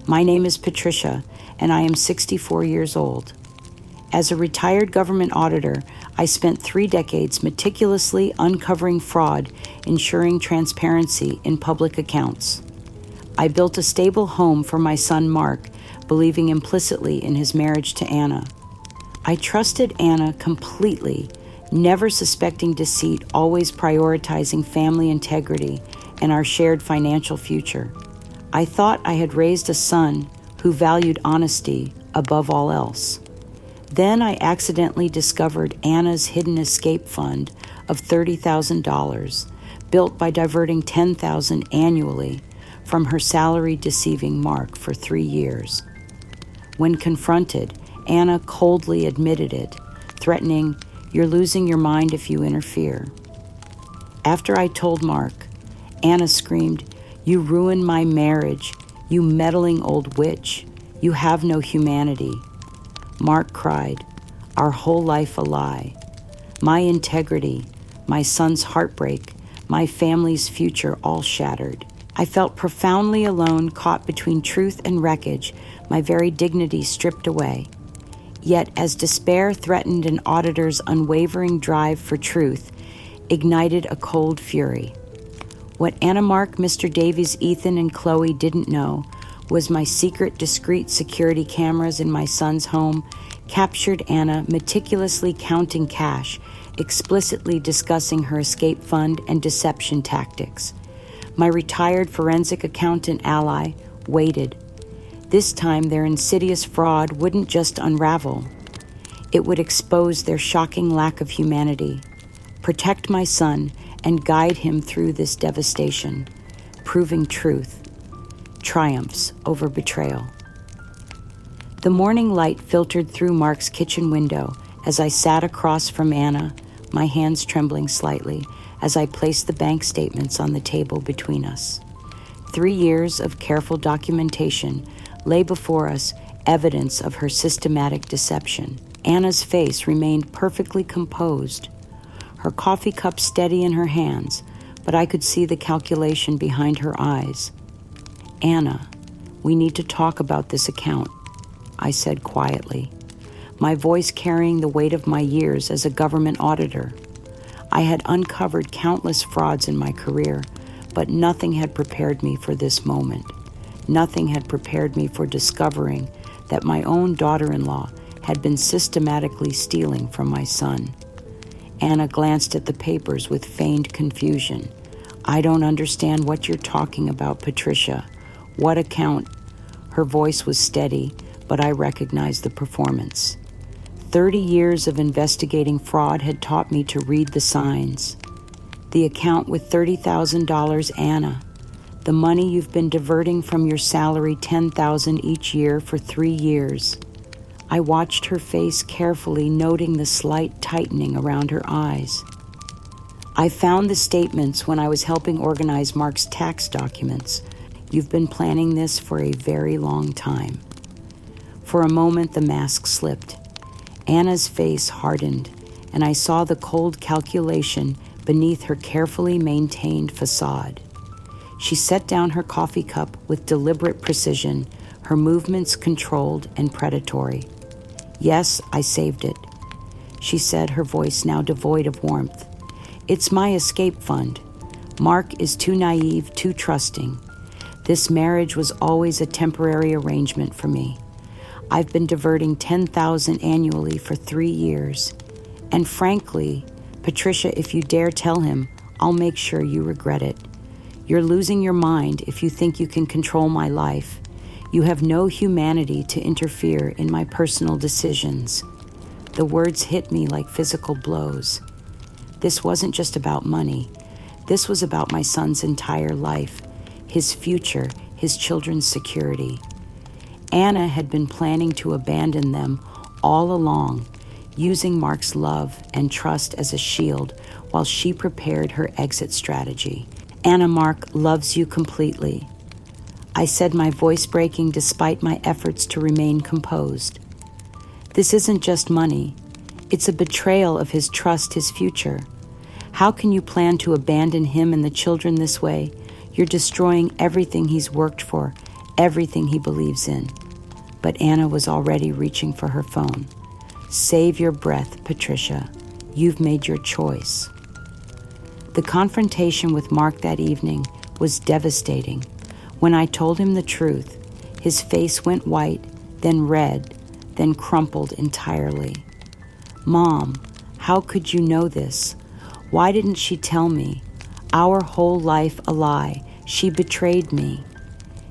My name is Patricia, and I am 64 years old. As a retired government auditor, I spent 3 decades meticulously uncovering fraud, ensuring transparency in public accounts. I built a stable home for my son Mark, believing implicitly in his marriage to Anna. I trusted Anna completely, never suspecting deceit, always prioritizing family integrity and our shared financial future. I thought I had raised a son who valued honesty above all else. Then I accidentally discovered Anna's hidden escape fund of $30,000, built by diverting $10,000 annually from her salary, deceiving Mark for 3 years. When confronted, Anna coldly admitted it, threatening, "You're losing your mind if you interfere." After I told Mark, Anna screamed, "You ruined my marriage, you meddling old witch. You have no humanity." Mark cried, "Our whole life a lie. My integrity, my son's heartbreak, my family's future all shattered." I felt profoundly alone, caught between truth and wreckage, my very dignity stripped away. Yet as despair threatened, an auditor's unwavering drive for truth ignited a cold fury. What Anna, Mark, Mr. Davies, Ethan, and Chloe didn't know was my secret, discreet security cameras in my son's home captured Anna meticulously counting cash, explicitly discussing her escape fund and deception tactics. My retired forensic accountant ally waited. This time their insidious fraud wouldn't just unravel. It would expose their shocking lack of humanity, protect my son, and guide him through this devastation, proving truth triumphs over betrayal. The morning light filtered through Mark's kitchen window as I sat across from Anna, my hands trembling slightly as I placed the bank statements on the table between us. 3 years of careful documentation lay before us, evidence of her systematic deception. Anna's face remained perfectly composed, her coffee cup steady in her hands, but I could see the calculation behind her eyes. "Anna, we need to talk about this account," I said quietly, my voice carrying the weight of my years as a government auditor. I had uncovered countless frauds in my career, but nothing had prepared me for this moment. Nothing had prepared me for discovering that my own daughter-in-law had been systematically stealing from my son. Anna glanced at the papers with feigned confusion. "I don't understand what you're talking about, Patricia. What account?" Her voice was steady, but I recognized the performance. 30 years of investigating fraud had taught me to read the signs. "The account with $30,000, Anna. The money you've been diverting from your salary, $10,000 each year for 3 years. I watched her face carefully, noting the slight tightening around her eyes. "I found the statements when I was helping organize Mark's tax documents. You've been planning this for a very long time." For a moment, the mask slipped. Anna's face hardened, and I saw the cold calculation beneath her carefully maintained facade. She set down her coffee cup with deliberate precision, her movements controlled and predatory. "Yes, I saved it," she said, her voice now devoid of warmth. "It's my escape fund. Mark is too naive, too trusting. This marriage was always a temporary arrangement for me. I've been diverting $10,000 annually for 3 years. And frankly, Patricia, if you dare tell him, I'll make sure you regret it. You're losing your mind if you think you can control my life. You have no humanity to interfere in my personal decisions." The words hit me like physical blows. This wasn't just about money. This was about my son's entire life, his future, his children's security. Anna had been planning to abandon them all along, using Mark's love and trust as a shield while she prepared her exit strategy. "Anna, Mark loves you completely," I said, my voice breaking despite my efforts to remain composed. "This isn't just money. It's a betrayal of his trust, his future. How can you plan to abandon him and the children this way? You're destroying everything he's worked for, everything he believes in. But Anna was already reaching for her phone. Save your breath, Patricia. You've made your choice. The confrontation with Mark that evening was devastating. When I told him the truth, his face went white, then red, then crumpled entirely. Mom, how could you know this? Why didn't she tell me? Our whole life a lie. She betrayed me.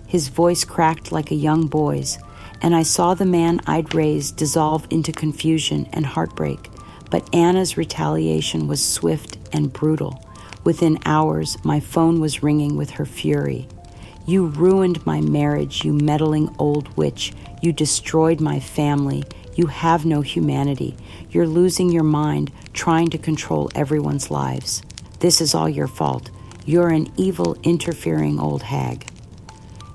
His voice cracked like a young boy's, and I saw the man I'd raised dissolve into confusion and heartbreak. But Anna's retaliation was swift and brutal. Within hours, my phone was ringing with her fury. You ruined my marriage, you meddling old witch. You destroyed my family. You have no humanity. You're losing your mind, trying to control everyone's lives. This is all your fault. You're an evil, interfering old hag.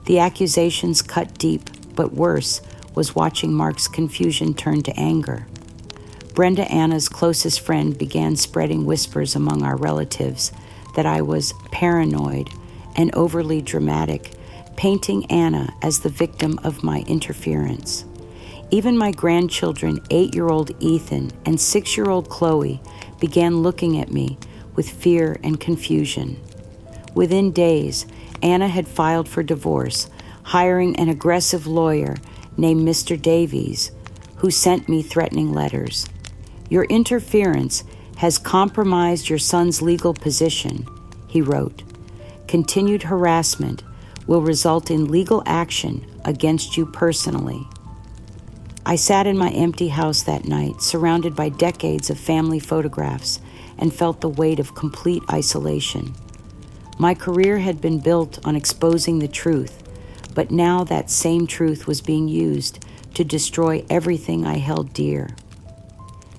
The accusations cut deep, but worse was watching Mark's confusion turn to anger. Brenda, Anna's closest friend, began spreading whispers among our relatives that I was paranoid and overly dramatic, painting Anna as the victim of my interference. Even my grandchildren, 8-year-old Ethan and 6-year-old Chloe, began looking at me with fear and confusion. Within days, Anna had filed for divorce, hiring an aggressive lawyer named Mr. Davies, who sent me threatening letters. Your interference has compromised your son's legal position, he wrote. Continued harassment will result in legal action against you personally. I sat in my empty house that night, surrounded by decades of family photographs, and felt the weight of complete isolation. My career had been built on exposing the truth, but now that same truth was being used to destroy everything I held dear.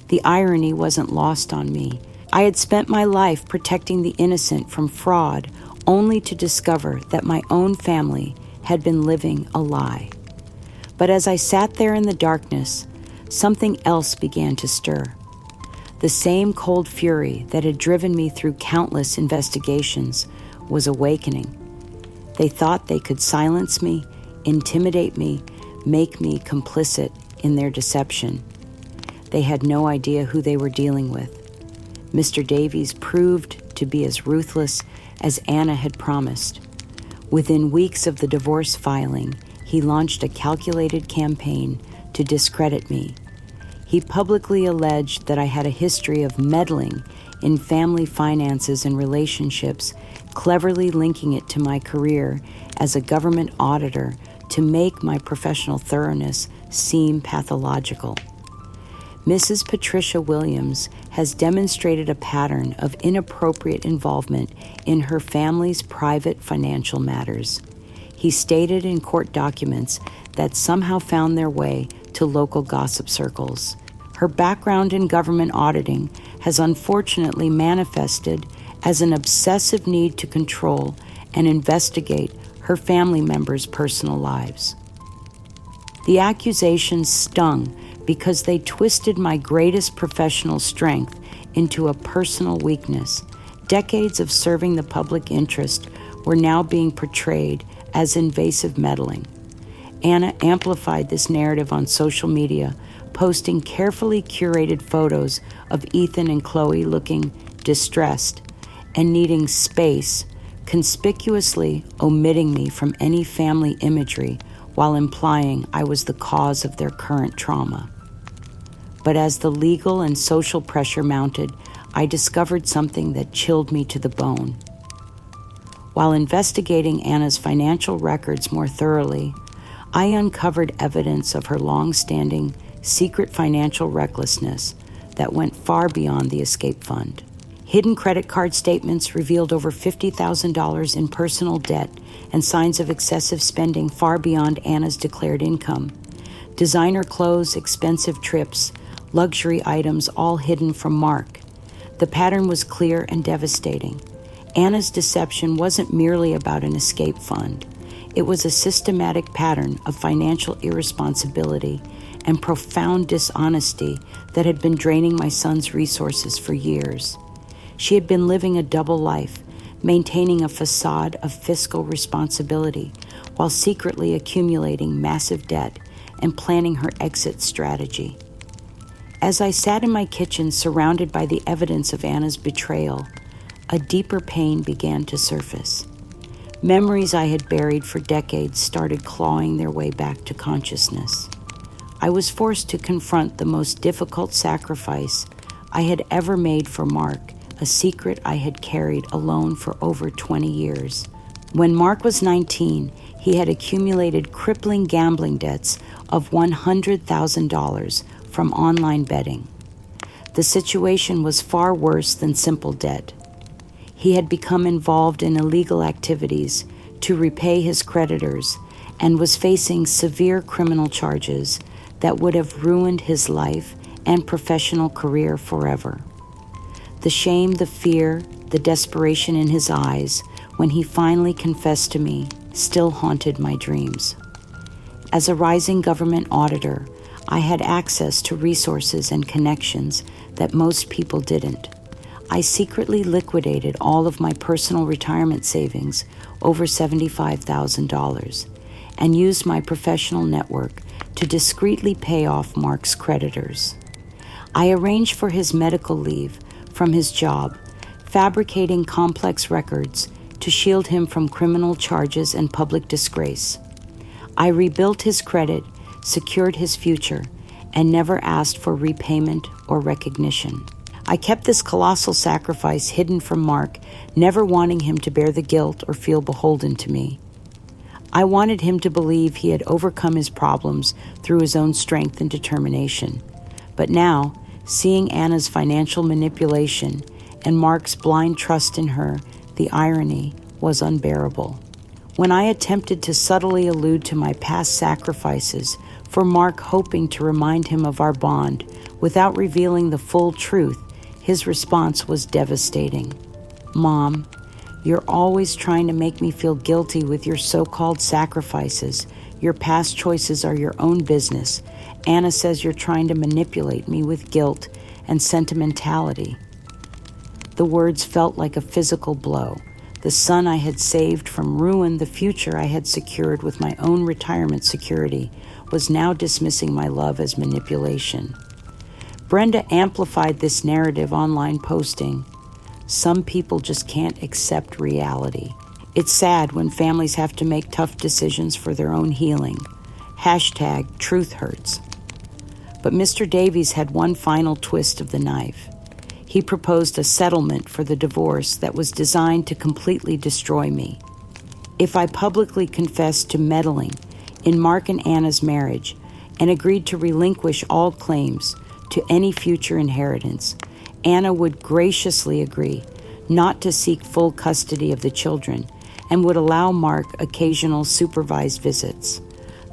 The irony wasn't lost on me. I had spent my life protecting the innocent from fraud, only to discover that my own family had been living a lie. But as I sat there in the darkness, something else began to stir. The same cold fury that had driven me through countless investigations was awakening. They thought they could silence me, intimidate me, make me complicit in their deception. They had no idea who they were dealing with. Mr. Davies proved to be as ruthless as Anna had promised. Within weeks of the divorce filing, he launched a calculated campaign to discredit me. He publicly alleged that I had a history of meddling in family finances and relationships, cleverly linking it to my career as a government auditor to make my professional thoroughness seem pathological. Mrs. Patricia Williams has demonstrated a pattern of inappropriate involvement in her family's private financial matters. He stated in court documents that somehow found their way to local gossip circles. Her background in government auditing has unfortunately manifested as an obsessive need to control and investigate her family members' personal lives. The accusations stung because they twisted my greatest professional strength into a personal weakness. Decades of serving the public interest were now being portrayed as invasive meddling. Anna amplified this narrative on social media, posting carefully curated photos of Ethan and Chloe looking distressed and needing space, conspicuously omitting me from any family imagery while implying I was the cause of their current trauma. But as the legal and social pressure mounted, I discovered something that chilled me to the bone. While investigating Anna's financial records more thoroughly, I uncovered evidence of her long-standing secret financial recklessness that went far beyond the escape fund. Hidden credit card statements revealed over $50,000 in personal debt and signs of excessive spending far beyond Anna's declared income. Designer clothes, expensive trips, luxury items, all hidden from Mark. The pattern was clear and devastating. Anna's deception wasn't merely about an escape fund. It was a systematic pattern of financial irresponsibility and profound dishonesty that had been draining my son's resources for years. She had been living a double life, maintaining a facade of fiscal responsibility while secretly accumulating massive debt and planning her exit strategy. As I sat in my kitchen surrounded by the evidence of Anna's betrayal, a deeper pain began to surface. Memories I had buried for decades started clawing their way back to consciousness. I was forced to confront the most difficult sacrifice I had ever made for Mark, a secret I had carried alone for over 20 years. When Mark was 19, he had accumulated crippling gambling debts of $100,000 from online betting. The situation was far worse than simple debt. He had become involved in illegal activities to repay his creditors and was facing severe criminal charges that would have ruined his life and professional career forever. The shame, the fear, the desperation in his eyes when he finally confessed to me still haunted my dreams. As a rising government auditor, I had access to resources and connections that most people didn't. I secretly liquidated all of my personal retirement savings, over $75,000, and used my professional network to discreetly pay off Mark's creditors. I arranged for his medical leave from his job, fabricating complex records to shield him from criminal charges and public disgrace. I rebuilt his credit, secured his future, and never asked for repayment or recognition. I kept this colossal sacrifice hidden from Mark, never wanting him to bear the guilt or feel beholden to me. I wanted him to believe he had overcome his problems through his own strength and determination. But now, seeing Anna's financial manipulation and Mark's blind trust in her, the irony was unbearable. When I attempted to subtly allude to my past sacrifices for Mark, hoping to remind him of our bond without revealing the full truth, his response was devastating. "Mom, you're always trying to make me feel guilty with your so-called sacrifices. Your past choices are your own business. Anna says you're trying to manipulate me with guilt and sentimentality." The words felt like a physical blow. The son I had saved from ruin, the future I had secured with my own retirement security, was now dismissing my love as manipulation. Brenda amplified this narrative online, posting, "Some people just can't accept reality. It's sad when families have to make tough decisions for their own healing. #truth hurts." But Mr. Davies had one final twist of the knife. He proposed a settlement for the divorce that was designed to completely destroy me. If I publicly confessed to meddling in Mark and Anna's marriage and agreed to relinquish all claims to any future inheritance, Anna would graciously agree not to seek full custody of the children and would allow Mark occasional supervised visits.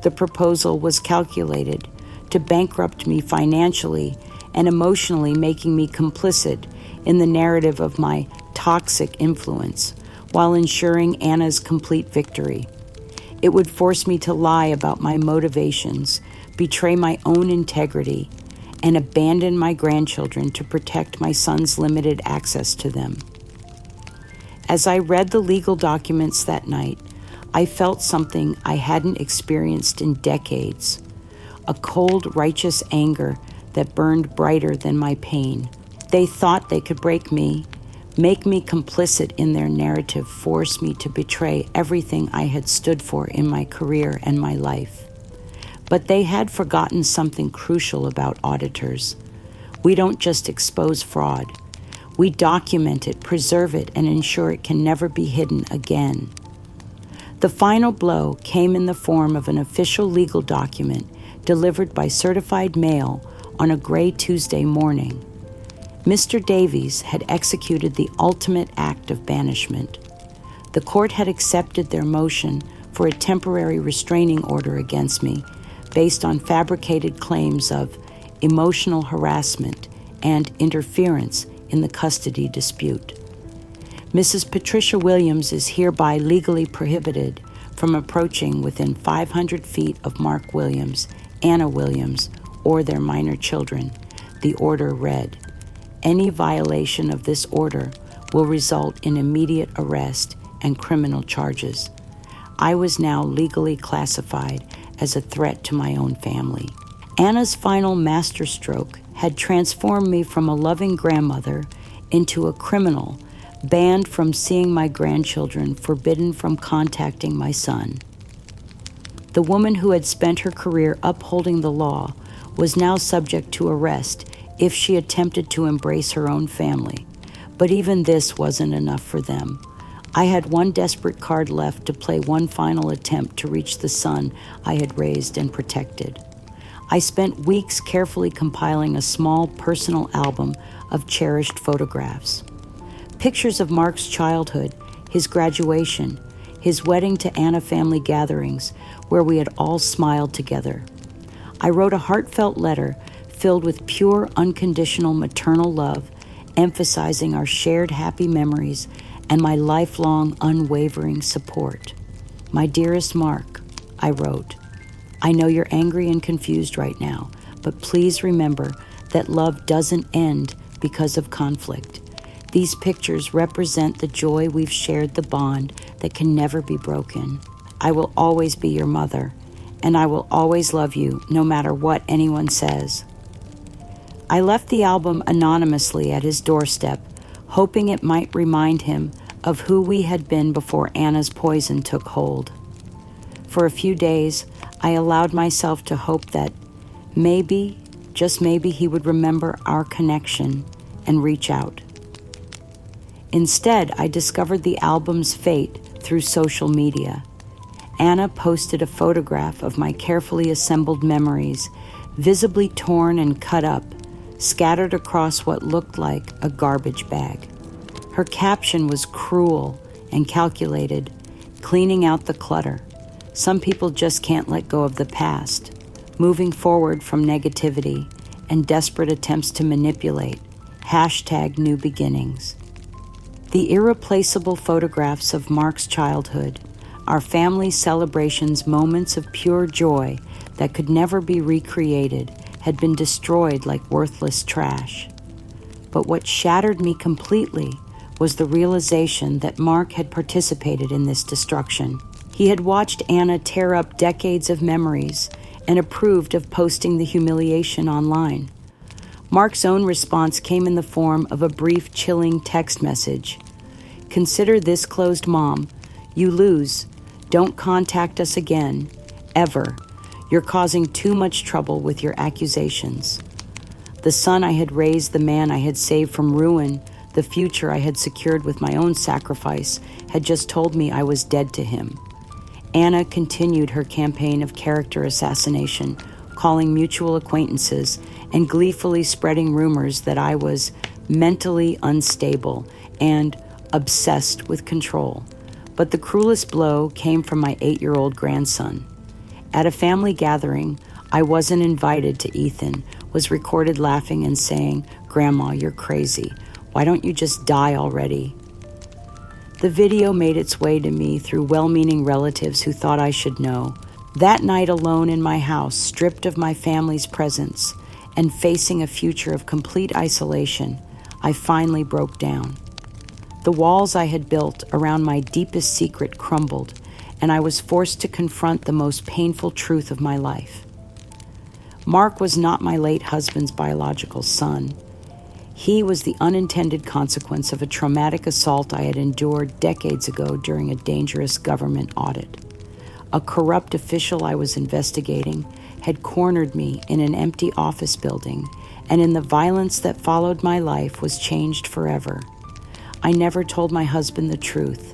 The proposal was calculated to bankrupt me financially and emotionally, making me complicit in the narrative of my toxic influence while ensuring Anna's complete victory. It would force me to lie about my motivations, betray my own integrity, and abandon my grandchildren to protect my son's limited access to them. As I read the legal documents that night, I felt something I hadn't experienced in decades, a cold, righteous anger that burned brighter than my pain. They thought they could break me, make me complicit in their narrative, force me to betray everything I had stood for in my career and my life. But they had forgotten something crucial about auditors. We don't just expose fraud. We document it, preserve it, and ensure it can never be hidden again. The final blow came in the form of an official legal document delivered by certified mail on a gray Tuesday morning. Mr. Davies had executed the ultimate act of banishment. The court had accepted their motion for a temporary restraining order against me based on fabricated claims of emotional harassment and interference in the custody dispute. Mrs. Patricia Williams is hereby legally prohibited from approaching within 500 feet of Mark Williams, Anna Williams, or their minor children, the order read. Any violation of this order will result in immediate arrest and criminal charges. I was now legally classified as a threat to my own family. Anna's final masterstroke had transformed me from a loving grandmother into a criminal, banned from seeing my grandchildren, forbidden from contacting my son. The woman who had spent her career upholding the law was now subject to arrest if she attempted to embrace her own family. But even this wasn't enough for them. I had one desperate card left to play one final attempt to reach the son I had raised and protected. I spent weeks carefully compiling a small personal album of cherished photographs. Pictures of Mark's childhood, his graduation, his wedding to Anna family gatherings, where we had all smiled together. I wrote a heartfelt letter filled with pure, unconditional maternal love, emphasizing our shared happy memories and my lifelong, unwavering support. My dearest Mark, I wrote, I know you're angry and confused right now, but please remember that love doesn't end because of conflict. These pictures represent the joy we've shared, the bond that can never be broken. I will always be your mother, and I will always love you no matter what anyone says. I left the album anonymously at his doorstep, hoping it might remind him of who we had been before Anna's poison took hold. For a few days, I allowed myself to hope that maybe, just maybe, he would remember our connection and reach out. Instead, I discovered the album's fate through social media. Anna posted a photograph of my carefully assembled memories, visibly torn and cut up, scattered across what looked like a garbage bag. Her caption was cruel and calculated, cleaning out the clutter. Some people just can't let go of the past, moving forward from negativity and desperate attempts to manipulate. #new beginnings. The irreplaceable photographs of Mark's childhood, our family celebrations, moments of pure joy that could never be recreated, had been destroyed like worthless trash. But what shattered me completely was the realization that Mark had participated in this destruction. He had watched Anna tear up decades of memories and approved of posting the humiliation online. Mark's own response came in the form of a brief, chilling text message. Consider this closed, Mom. You lose. Don't contact us again. Ever. You're causing too much trouble with your accusations. The son I had raised, the man I had saved from ruin, the future I had secured with my own sacrifice, had just told me I was dead to him. Anna continued her campaign of character assassination, calling mutual acquaintances and gleefully spreading rumors that I was mentally unstable and obsessed with control. But the cruelest blow came from my 8-year-old grandson. At a family gathering, I wasn't invited to Ethan, was recorded laughing and saying, "Grandma, you're crazy. Why don't you just die already?" The video made its way to me through well-meaning relatives who thought I should know. That night alone in my house, stripped of my family's presence and facing a future of complete isolation, I finally broke down. The walls I had built around my deepest secret crumbled, and I was forced to confront the most painful truth of my life. Mark was not my late husband's biological son. He was the unintended consequence of a traumatic assault I had endured decades ago during a dangerous government audit. A corrupt official I was investigating had cornered me in an empty office building, and in the violence that followed my life was changed forever. I never told my husband the truth.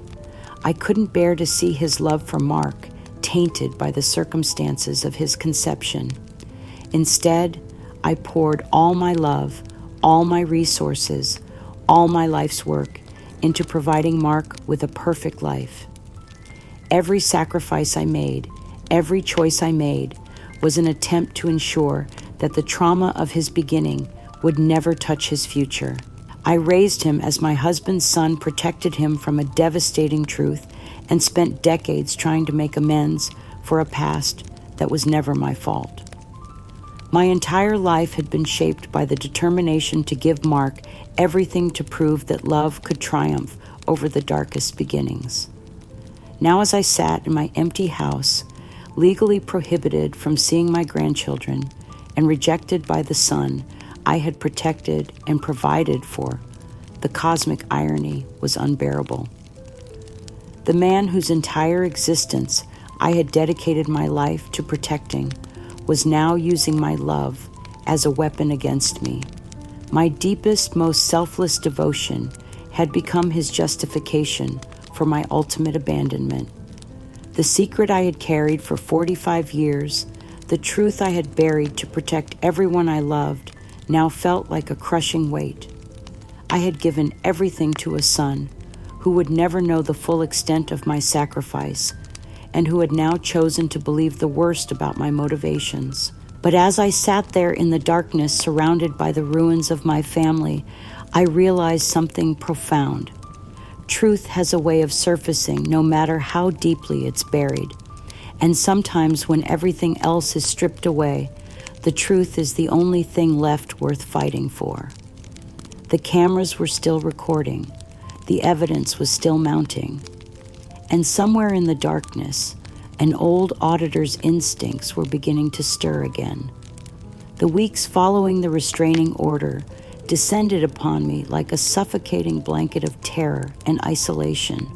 I couldn't bear to see his love for Mark tainted by the circumstances of his conception. Instead, I poured all my love, all my resources, all my life's work into providing Mark with a perfect life. Every sacrifice I made, every choice I made, was an attempt to ensure that the trauma of his beginning would never touch his future. I raised him as my husband's son, protected him from a devastating truth, and spent decades trying to make amends for a past that was never my fault. My entire life had been shaped by the determination to give Mark everything to prove that love could triumph over the darkest beginnings. Now as I sat in my empty house, legally prohibited from seeing my grandchildren and rejected by the son I had protected and provided for, the cosmic irony was unbearable. The man whose entire existence I had dedicated my life to protecting was now using my love as a weapon against me. My deepest, most selfless devotion had become his justification for my ultimate abandonment. The secret I had carried for 45 years, the truth I had buried to protect everyone I loved, now felt like a crushing weight. I had given everything to a son who would never know the full extent of my sacrifice and who had now chosen to believe the worst about my motivations. But as I sat there in the darkness surrounded by the ruins of my family, I realized something profound. Truth has a way of surfacing no matter how deeply it's buried. And sometimes when everything else is stripped away, the truth is the only thing left worth fighting for. The cameras were still recording. The evidence was still mounting. And somewhere in the darkness, an old auditor's instincts were beginning to stir again. The weeks following the restraining order descended upon me like a suffocating blanket of terror and isolation.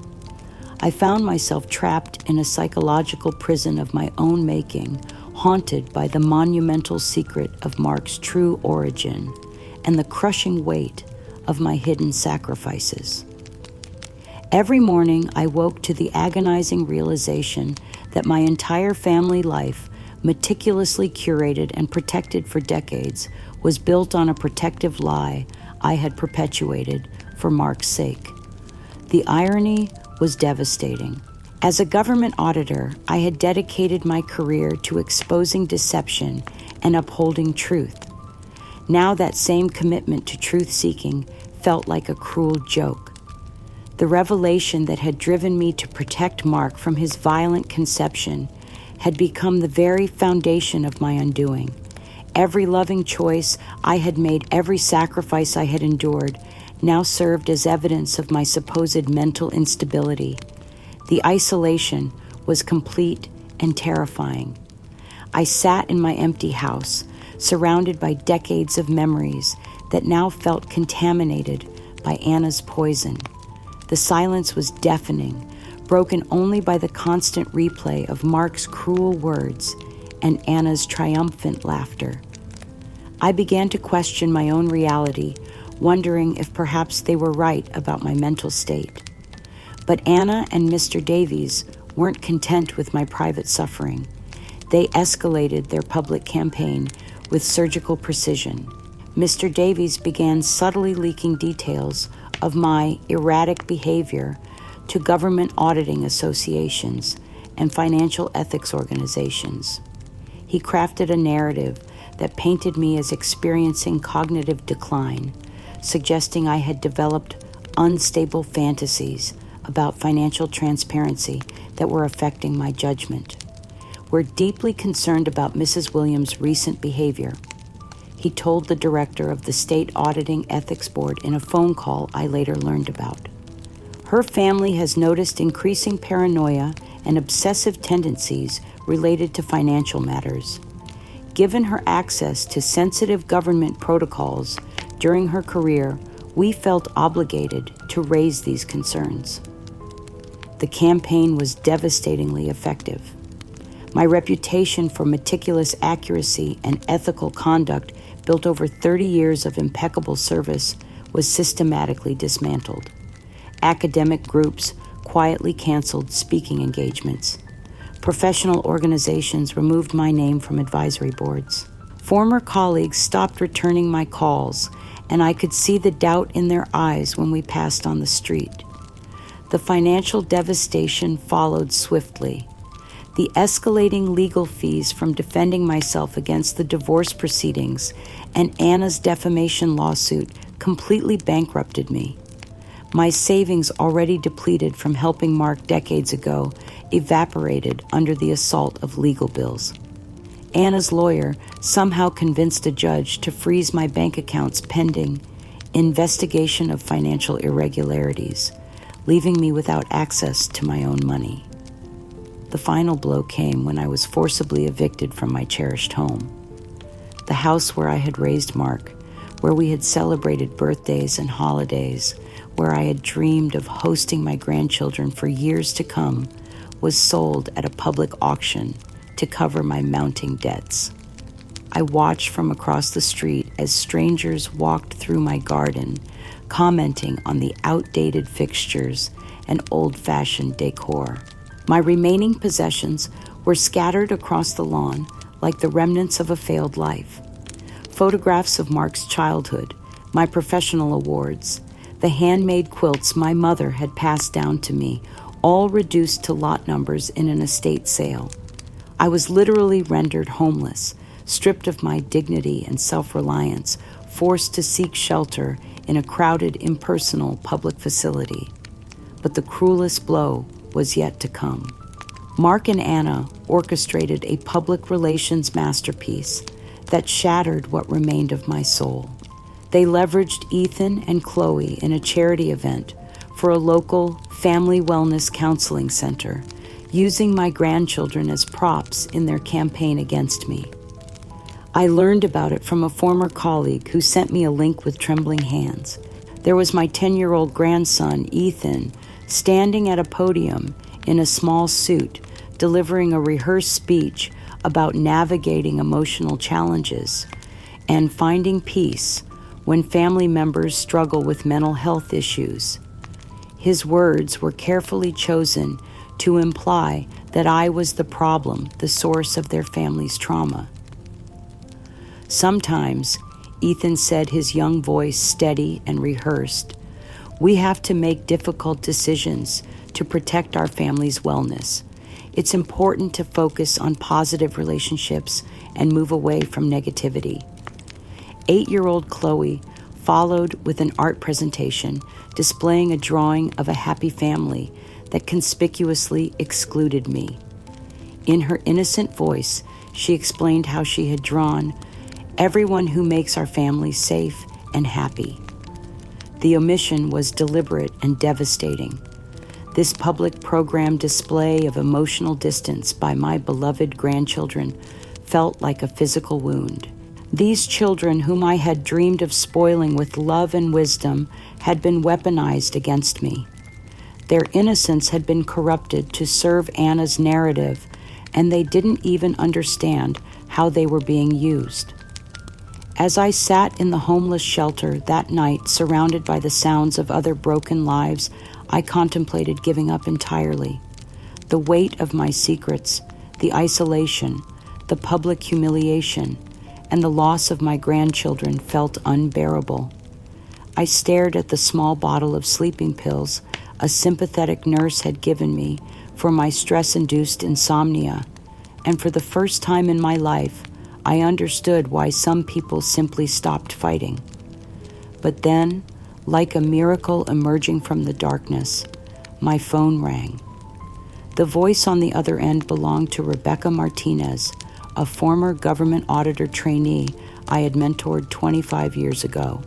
I found myself trapped in a psychological prison of my own making, haunted by the monumental secret of Mark's true origin and the crushing weight of my hidden sacrifices. Every morning, I woke to the agonizing realization that my entire family life, meticulously curated and protected for decades, was built on a protective lie I had perpetuated for Mark's sake. The irony was devastating. As a government auditor, I had dedicated my career to exposing deception and upholding truth. Now that same commitment to truth-seeking felt like a cruel joke. The revelation that had driven me to protect Mark from his violent conception had become the very foundation of my undoing. Every loving choice I had made, every sacrifice I had endured, now served as evidence of my supposed mental instability. The isolation was complete and terrifying. I sat in my empty house, surrounded by decades of memories that now felt contaminated by Anna's poison. The silence was deafening, broken only by the constant replay of Mark's cruel words and Anna's triumphant laughter. I began to question my own reality, wondering if perhaps they were right about my mental state. But Anna and Mr. Davies weren't content with my private suffering. They escalated their public campaign with surgical precision. Mr. Davies began subtly leaking details of my erratic behavior to government auditing associations and financial ethics organizations. He crafted a narrative that painted me as experiencing cognitive decline, suggesting I had developed unstable fantasies about financial transparency that were affecting my judgment. We're deeply concerned about Mrs. Williams' recent behavior, he told the director of the State Auditing Ethics Board in a phone call I later learned about. Her family has noticed increasing paranoia and obsessive tendencies related to financial matters. Given her access to sensitive government protocols during her career, we felt obligated to raise these concerns. The campaign was devastatingly effective. My reputation for meticulous accuracy and ethical conduct, built over 30 years of impeccable service, was systematically dismantled. Academic groups quietly canceled speaking engagements. Professional organizations removed my name from advisory boards. Former colleagues stopped returning my calls, and I could see the doubt in their eyes when we passed on the street. The financial devastation followed swiftly. The escalating legal fees from defending myself against the divorce proceedings and Anna's defamation lawsuit completely bankrupted me. My savings, already depleted from helping Mark decades ago, evaporated under the assault of legal bills. Anna's lawyer somehow convinced a judge to freeze my bank accounts pending investigation of financial irregularities, leaving me without access to my own money. The final blow came when I was forcibly evicted from my cherished home. The house where I had raised Mark, where we had celebrated birthdays and holidays, where I had dreamed of hosting my grandchildren for years to come, was sold at a public auction to cover my mounting debts. I watched from across the street as strangers walked through my garden, commenting on the outdated fixtures and old-fashioned decor. My remaining possessions were scattered across the lawn like the remnants of a failed life. Photographs of Mark's childhood, my professional awards, the handmade quilts my mother had passed down to me, all reduced to lot numbers in an estate sale. I was literally rendered homeless, stripped of my dignity and self-reliance, forced to seek shelter in a crowded, impersonal public facility. But the cruelest blow was yet to come. Mark and Anna orchestrated a public relations masterpiece that shattered what remained of my soul. They leveraged Ethan and Chloe in a charity event for a local family wellness counseling center, using my grandchildren as props in their campaign against me. I learned about it from a former colleague who sent me a link with trembling hands. There was my 10-year-old grandson, Ethan, standing at a podium in a small suit, delivering a rehearsed speech about navigating emotional challenges and finding peace when family members struggle with mental health issues. His words were carefully chosen to imply that I was the problem, the source of their family's trauma. Sometimes, Ethan said, his young voice steady and rehearsed, we have to make difficult decisions to protect our family's wellness. It's important to focus on positive relationships and move away from negativity. 8-year-old Chloe followed with an art presentation displaying a drawing of a happy family that conspicuously excluded me. In her innocent voice, she explained how she had drawn everyone who makes our family safe and happy. The omission was deliberate and devastating. This public program display of emotional distance by my beloved grandchildren felt like a physical wound. These children, whom I had dreamed of spoiling with love and wisdom, had been weaponized against me. Their innocence had been corrupted to serve Anna's narrative, and they didn't even understand how they were being used. As I sat in the homeless shelter that night, surrounded by the sounds of other broken lives, I contemplated giving up entirely. The weight of my secrets, the isolation, the public humiliation, and the loss of my grandchildren felt unbearable. I stared at the small bottle of sleeping pills a sympathetic nurse had given me for my stress-induced insomnia, and for the first time in my life, I understood why some people simply stopped fighting. But then, like a miracle emerging from the darkness, my phone rang. The voice on the other end belonged to Rebecca Martinez, a former government auditor trainee I had mentored 25 years ago.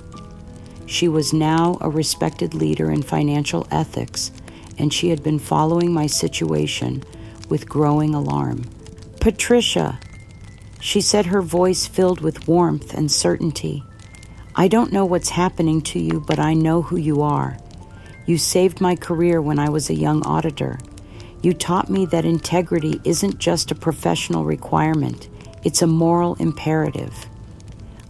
She was now a respected leader in financial ethics, and she had been following my situation with growing alarm. "Patricia," she said, her voice filled with warmth and certainty. "I don't know what's happening to you, but I know who you are. You saved my career when I was a young auditor. You taught me that integrity isn't just a professional requirement, it's a moral imperative.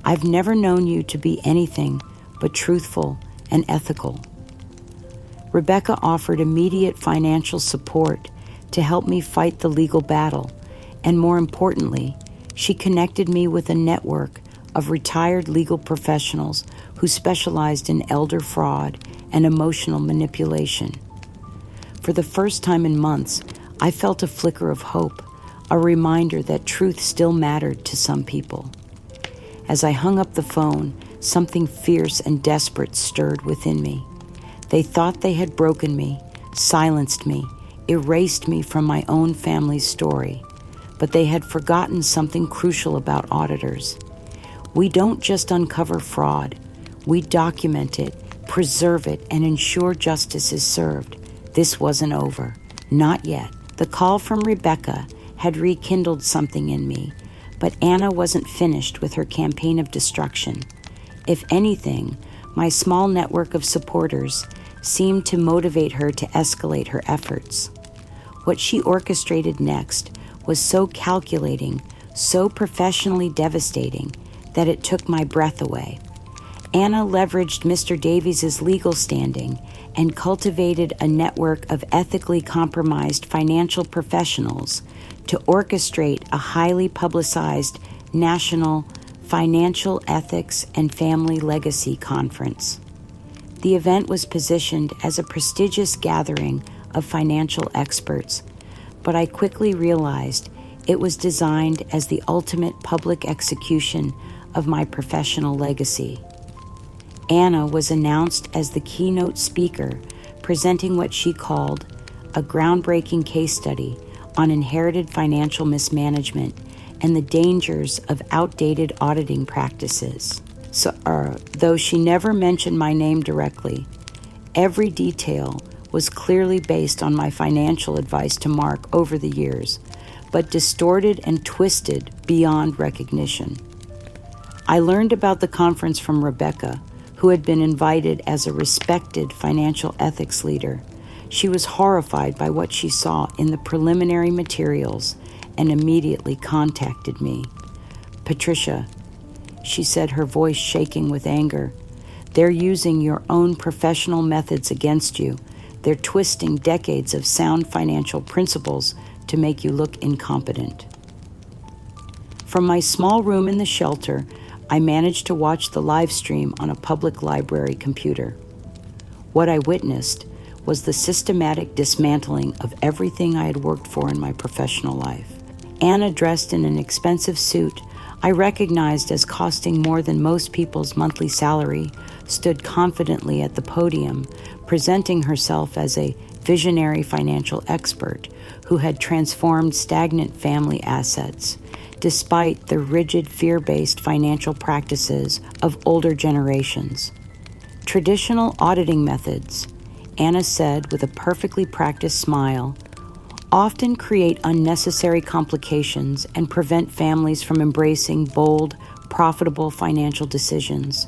I've never known you to be anything but truthful and ethical." Rebecca offered immediate financial support to help me fight the legal battle, and more importantly, she connected me with a network of retired legal professionals who specialized in elder fraud and emotional manipulation. For the first time in months, I felt a flicker of hope, a reminder that truth still mattered to some people. As I hung up the phone, something fierce and desperate stirred within me. They thought they had broken me, silenced me, erased me from my own family's story, but they had forgotten something crucial about auditors. We don't just uncover fraud, we document it, preserve it, and ensure justice is served. This wasn't over. Not yet. The call from Rebecca had rekindled something in me, but Anna wasn't finished with her campaign of destruction. If anything, my small network of supporters seemed to motivate her to escalate her efforts. What she orchestrated next was so calculating, so professionally devastating, that it took my breath away. Anna leveraged Mr. Davies' legal standing and cultivated a network of ethically compromised financial professionals to orchestrate a highly publicized national Financial Ethics and Family Legacy Conference. The event was positioned as a prestigious gathering of financial experts, but I quickly realized it was designed as the ultimate public execution of my professional legacy. Anna was announced as the keynote speaker, presenting what she called a groundbreaking case study on inherited financial mismanagement and the dangers of outdated auditing practices. Though she never mentioned my name directly, every detail was clearly based on my financial advice to Mark over the years, but distorted and twisted beyond recognition. I learned about the conference from Rebecca, who had been invited as a respected financial ethics leader. She was horrified by what she saw in the preliminary materials and immediately contacted me. "Patricia," she said, her voice shaking with anger, "they're using your own professional methods against you. They're twisting decades of sound financial principles to make you look incompetent." From my small room in the shelter, I managed to watch the live stream on a public library computer. What I witnessed was the systematic dismantling of everything I had worked for in my professional life. Anna, dressed in an expensive suit I recognized as costing more than most people's monthly salary, stood confidently at the podium, presenting herself as a visionary financial expert who had transformed stagnant family assets, despite the rigid, fear-based financial practices of older generations. "Traditional auditing methods," Anna said with a perfectly practiced smile, "often create unnecessary complications and prevent families from embracing bold, profitable financial decisions.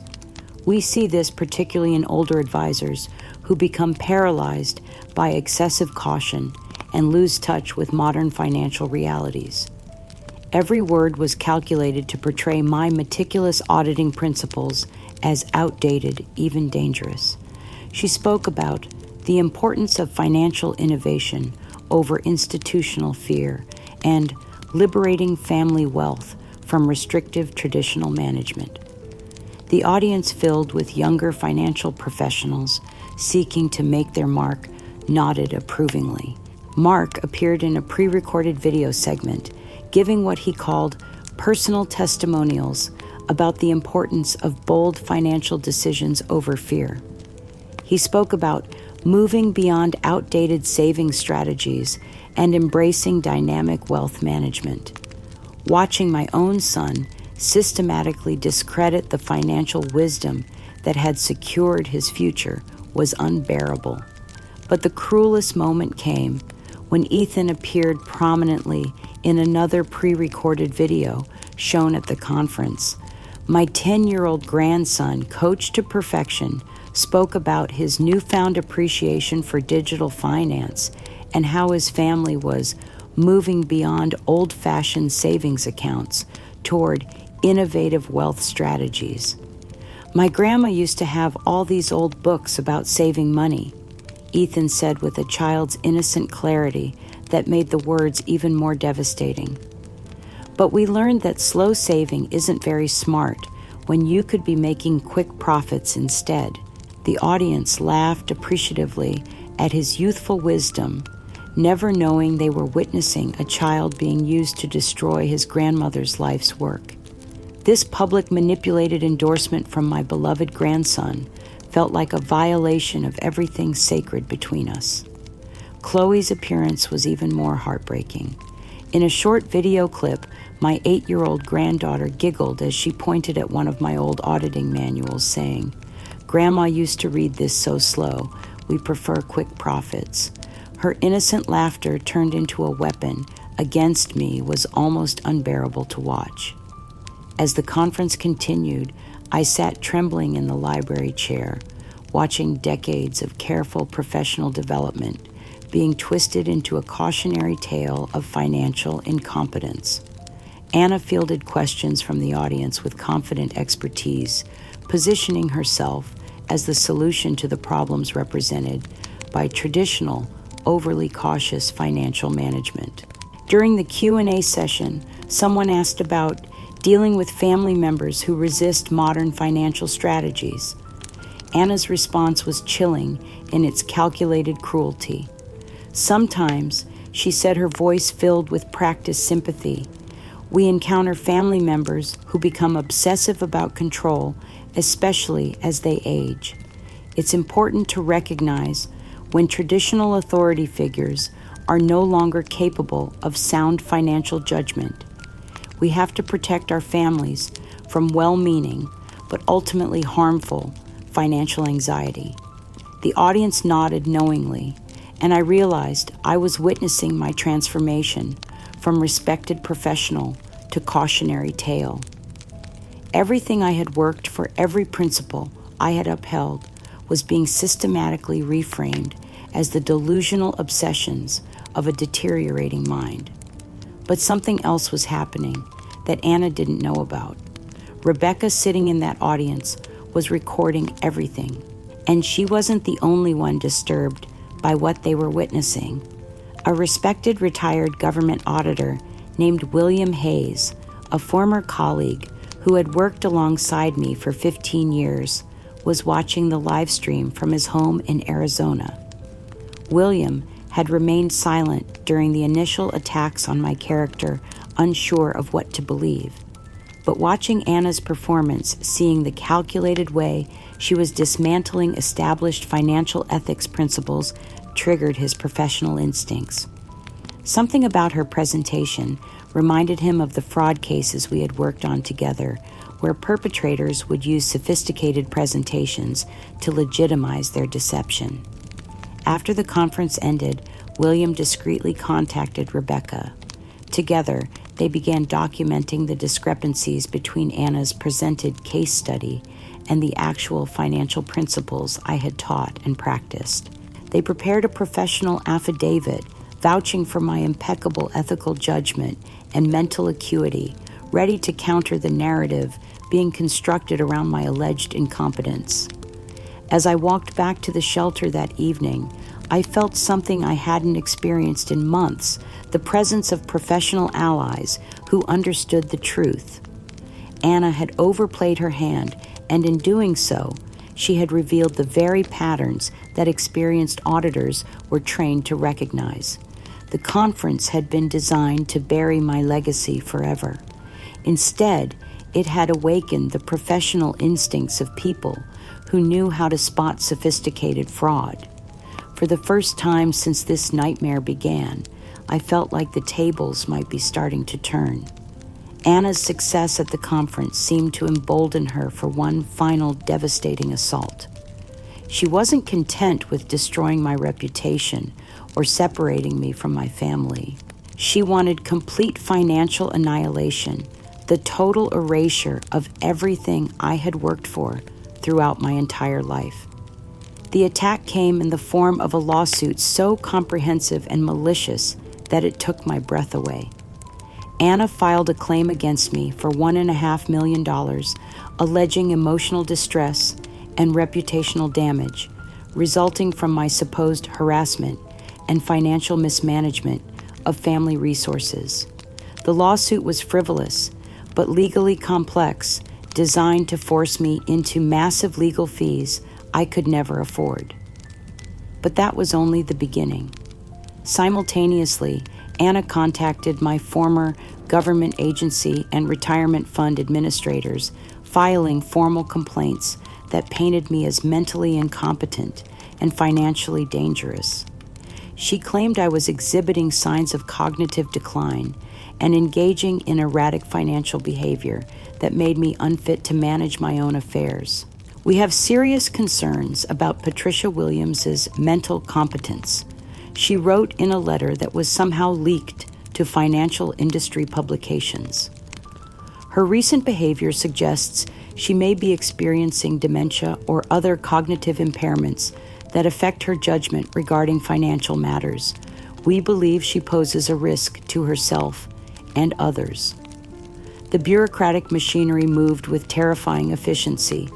We see this particularly in older advisors who become paralyzed by excessive caution and lose touch with modern financial realities." Every word was calculated to portray my meticulous auditing principles as outdated, even dangerous. She spoke about the importance of financial innovation over institutional fear and liberating family wealth from restrictive traditional management. The audience, filled with younger financial professionals seeking to make their mark, nodded approvingly. Mark appeared in a pre-recorded video segment, giving what he called personal testimonials about the importance of bold financial decisions over fear. He spoke about moving beyond outdated saving strategies and embracing dynamic wealth management. Watching my own son systematically discredit the financial wisdom that had secured his future was unbearable. But the cruelest moment came when Ethan appeared prominently in another pre-recorded video shown at the conference. My 10-year-old grandson, coached to perfection, spoke about his newfound appreciation for digital finance and how his family was moving beyond old-fashioned savings accounts toward innovative wealth strategies. "My grandma used to have all these old books about saving money," Ethan said with a child's innocent clarity that made the words even more devastating. "But we learned that slow saving isn't very smart when you could be making quick profits instead." The audience laughed appreciatively at his youthful wisdom, never knowing they were witnessing a child being used to destroy his grandmother's life's work. This public manipulated endorsement from my beloved grandson felt like a violation of everything sacred between us. Chloe's appearance was even more heartbreaking. In a short video clip, my 8-year-old granddaughter giggled as she pointed at one of my old auditing manuals, saying, "Grandma used to read this so slow. We prefer quick profits." Her innocent laughter turned into a weapon against me was almost unbearable to watch. As the conference continued, I sat trembling in the library chair, watching decades of careful professional development being twisted into a cautionary tale of financial incompetence. Anna fielded questions from the audience with confident expertise, positioning herself as the solution to the problems represented by traditional, overly cautious financial management. During the Q&A session, someone asked about dealing with family members who resist modern financial strategies. Anna's response was chilling in its calculated cruelty. Sometimes, she said, her voice filled with practiced sympathy. We encounter family members who become obsessive about control, especially as they age. It's important to recognize when traditional authority figures are no longer capable of sound financial judgment. We have to protect our families from well-meaning, but ultimately harmful, financial anxiety. The audience nodded knowingly, and I realized I was witnessing my transformation from respected professional to cautionary tale. Everything I had worked for, every principle I had upheld, was being systematically reframed as the delusional obsessions of a deteriorating mind. But something else was happening that Anna didn't know about. Rebecca, sitting in that audience, was recording everything, and she wasn't the only one disturbed by what they were witnessing. A respected retired government auditor named William Hayes, a former colleague who had worked alongside me for 15 years, was watching the live stream from his home in Arizona. William had remained silent during the initial attacks on my character, unsure of what to believe. But watching Anna's performance, seeing the calculated way she was dismantling established financial ethics principles, triggered his professional instincts. Something about her presentation reminded him of the fraud cases we had worked on together, where perpetrators would use sophisticated presentations to legitimize their deception. After the conference ended, William discreetly contacted Rebecca. Together, they began documenting the discrepancies between Anna's presented case study and the actual financial principles I had taught and practiced. They prepared a professional affidavit vouching for my impeccable ethical judgment and mental acuity, ready to counter the narrative being constructed around my alleged incompetence. As I walked back to the shelter that evening, I felt something I hadn't experienced in months, the presence of professional allies who understood the truth. Anna had overplayed her hand, and in doing so, she had revealed the very patterns that experienced auditors were trained to recognize. The conference had been designed to bury my legacy forever. Instead, it had awakened the professional instincts of people who knew how to spot sophisticated fraud. For the first time since this nightmare began, I felt like the tables might be starting to turn. Anna's success at the conference seemed to embolden her for one final devastating assault. She wasn't content with destroying my reputation or separating me from my family. She wanted complete financial annihilation, the total erasure of everything I had worked for throughout my entire life. The attack came in the form of a lawsuit so comprehensive and malicious that it took my breath away. Anna filed a claim against me for $1.5 million, alleging emotional distress and reputational damage resulting from my supposed harassment and financial mismanagement of family resources. The lawsuit was frivolous, but legally complex, designed to force me into massive legal fees I could never afford. But that was only the beginning. Simultaneously, Anna contacted my former government agency and retirement fund administrators, filing formal complaints that painted me as mentally incompetent and financially dangerous. She claimed I was exhibiting signs of cognitive decline and engaging in erratic financial behavior that made me unfit to manage my own affairs. We have serious concerns about Patricia Williams's mental competence. She wrote in a letter that was somehow leaked to financial industry publications. Her recent behavior suggests she may be experiencing dementia or other cognitive impairments that affect her judgment regarding financial matters. We believe she poses a risk to herself and others. The bureaucratic machinery moved with terrifying efficiency.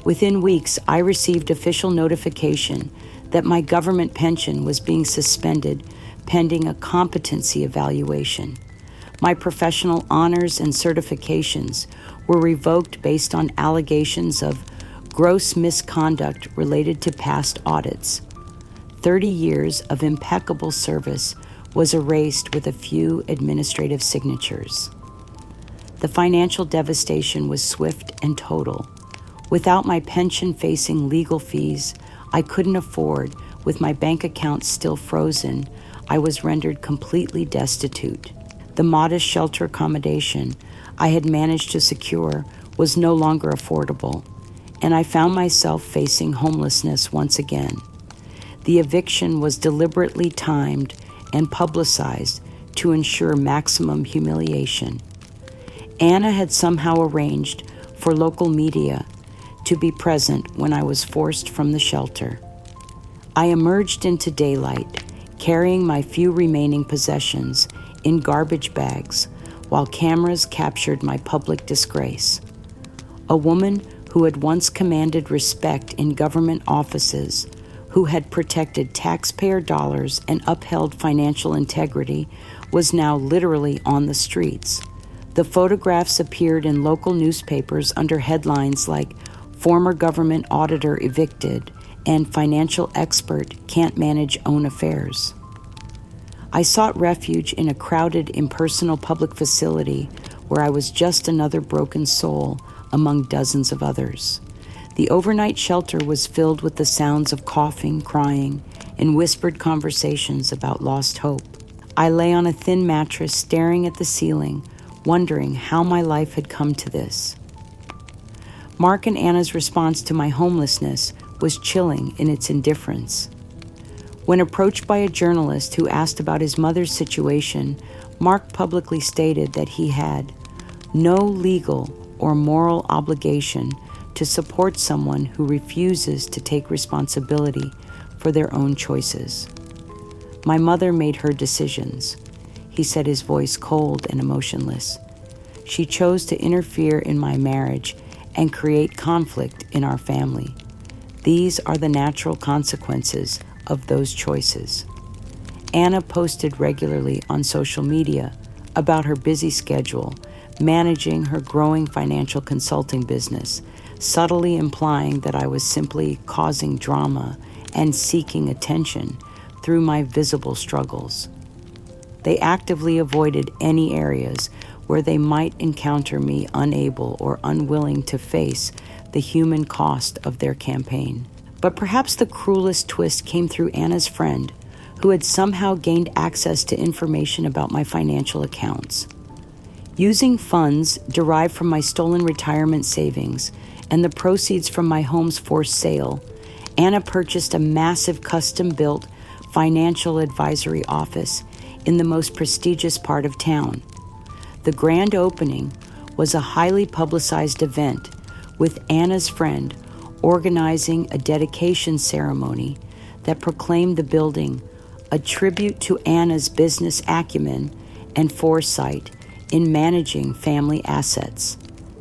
Within weeks, I received official notification that my government pension was being suspended pending a competency evaluation. My professional honors and certifications were revoked based on allegations of gross misconduct related to past audits. 30 years of impeccable service was erased with a few administrative signatures. The financial devastation was swift and total. Without my pension facing legal fees I couldn't afford, with my bank account still frozen, I was rendered completely destitute. The modest shelter accommodation I had managed to secure was no longer affordable, and I found myself facing homelessness once again. The eviction was deliberately timed and publicized to ensure maximum humiliation. Anna had somehow arranged for local media to be present when I was forced from the shelter. I emerged into daylight, carrying my few remaining possessions in garbage bags, while cameras captured my public disgrace. A woman who had once commanded respect in government offices, who had protected taxpayer dollars and upheld financial integrity, was now literally on the streets. The photographs appeared in local newspapers under headlines like "Former Government Auditor Evicted" and "Financial Expert Can't Manage Own Affairs." I sought refuge in a crowded, impersonal public facility where I was just another broken soul among dozens of others. The overnight shelter was filled with the sounds of coughing, crying, and whispered conversations about lost hope. I lay on a thin mattress staring at the ceiling, wondering how my life had come to this. Mark and Anna's response to my homelessness was chilling in its indifference. When approached by a journalist who asked about his mother's situation, Mark publicly stated that he had no legal or moral obligation to support someone who refuses to take responsibility for their own choices. "My mother made her decisions," he said, his voice cold and emotionless. "She chose to interfere in my marriage and create conflict in our family. These are the natural consequences of those choices." Anna posted regularly on social media about her busy schedule, managing her growing financial consulting business, subtly implying that I was simply causing drama and seeking attention through my visible struggles. They actively avoided any areas where they might encounter me unable or unwilling to face the human cost of their campaign. But perhaps the cruelest twist came through Anna's friend, who had somehow gained access to information about my financial accounts. Using funds derived from my stolen retirement savings and the proceeds from my home's forced sale, Anna purchased a massive custom-built financial advisory office in the most prestigious part of town. The grand opening was a highly publicized event, with Anna's friend organizing a dedication ceremony that proclaimed the building a tribute to Anna's business acumen and foresight in managing family assets.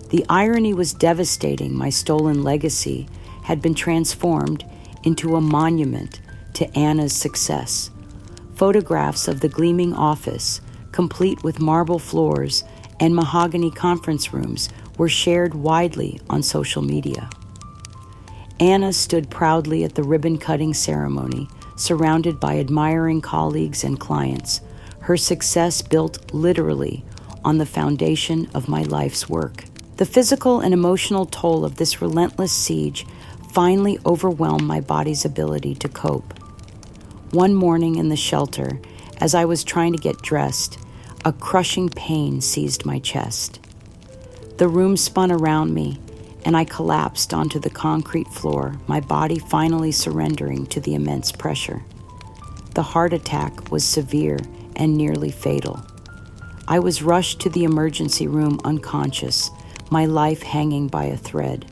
The irony was devastating. My stolen legacy had been transformed into a monument to Anna's success. Photographs of the gleaming office, complete with marble floors and mahogany conference rooms, were shared widely on social media. Anna stood proudly at the ribbon-cutting ceremony, surrounded by admiring colleagues and clients, her success built literally on the foundation of my life's work. The physical and emotional toll of this relentless siege finally overwhelmed my body's ability to cope. One morning in the shelter, as I was trying to get dressed, a crushing pain seized my chest. The room spun around me, and I collapsed onto the concrete floor, my body finally surrendering to the immense pressure. The heart attack was severe and nearly fatal. I was rushed to the emergency room unconscious, my life hanging by a thread.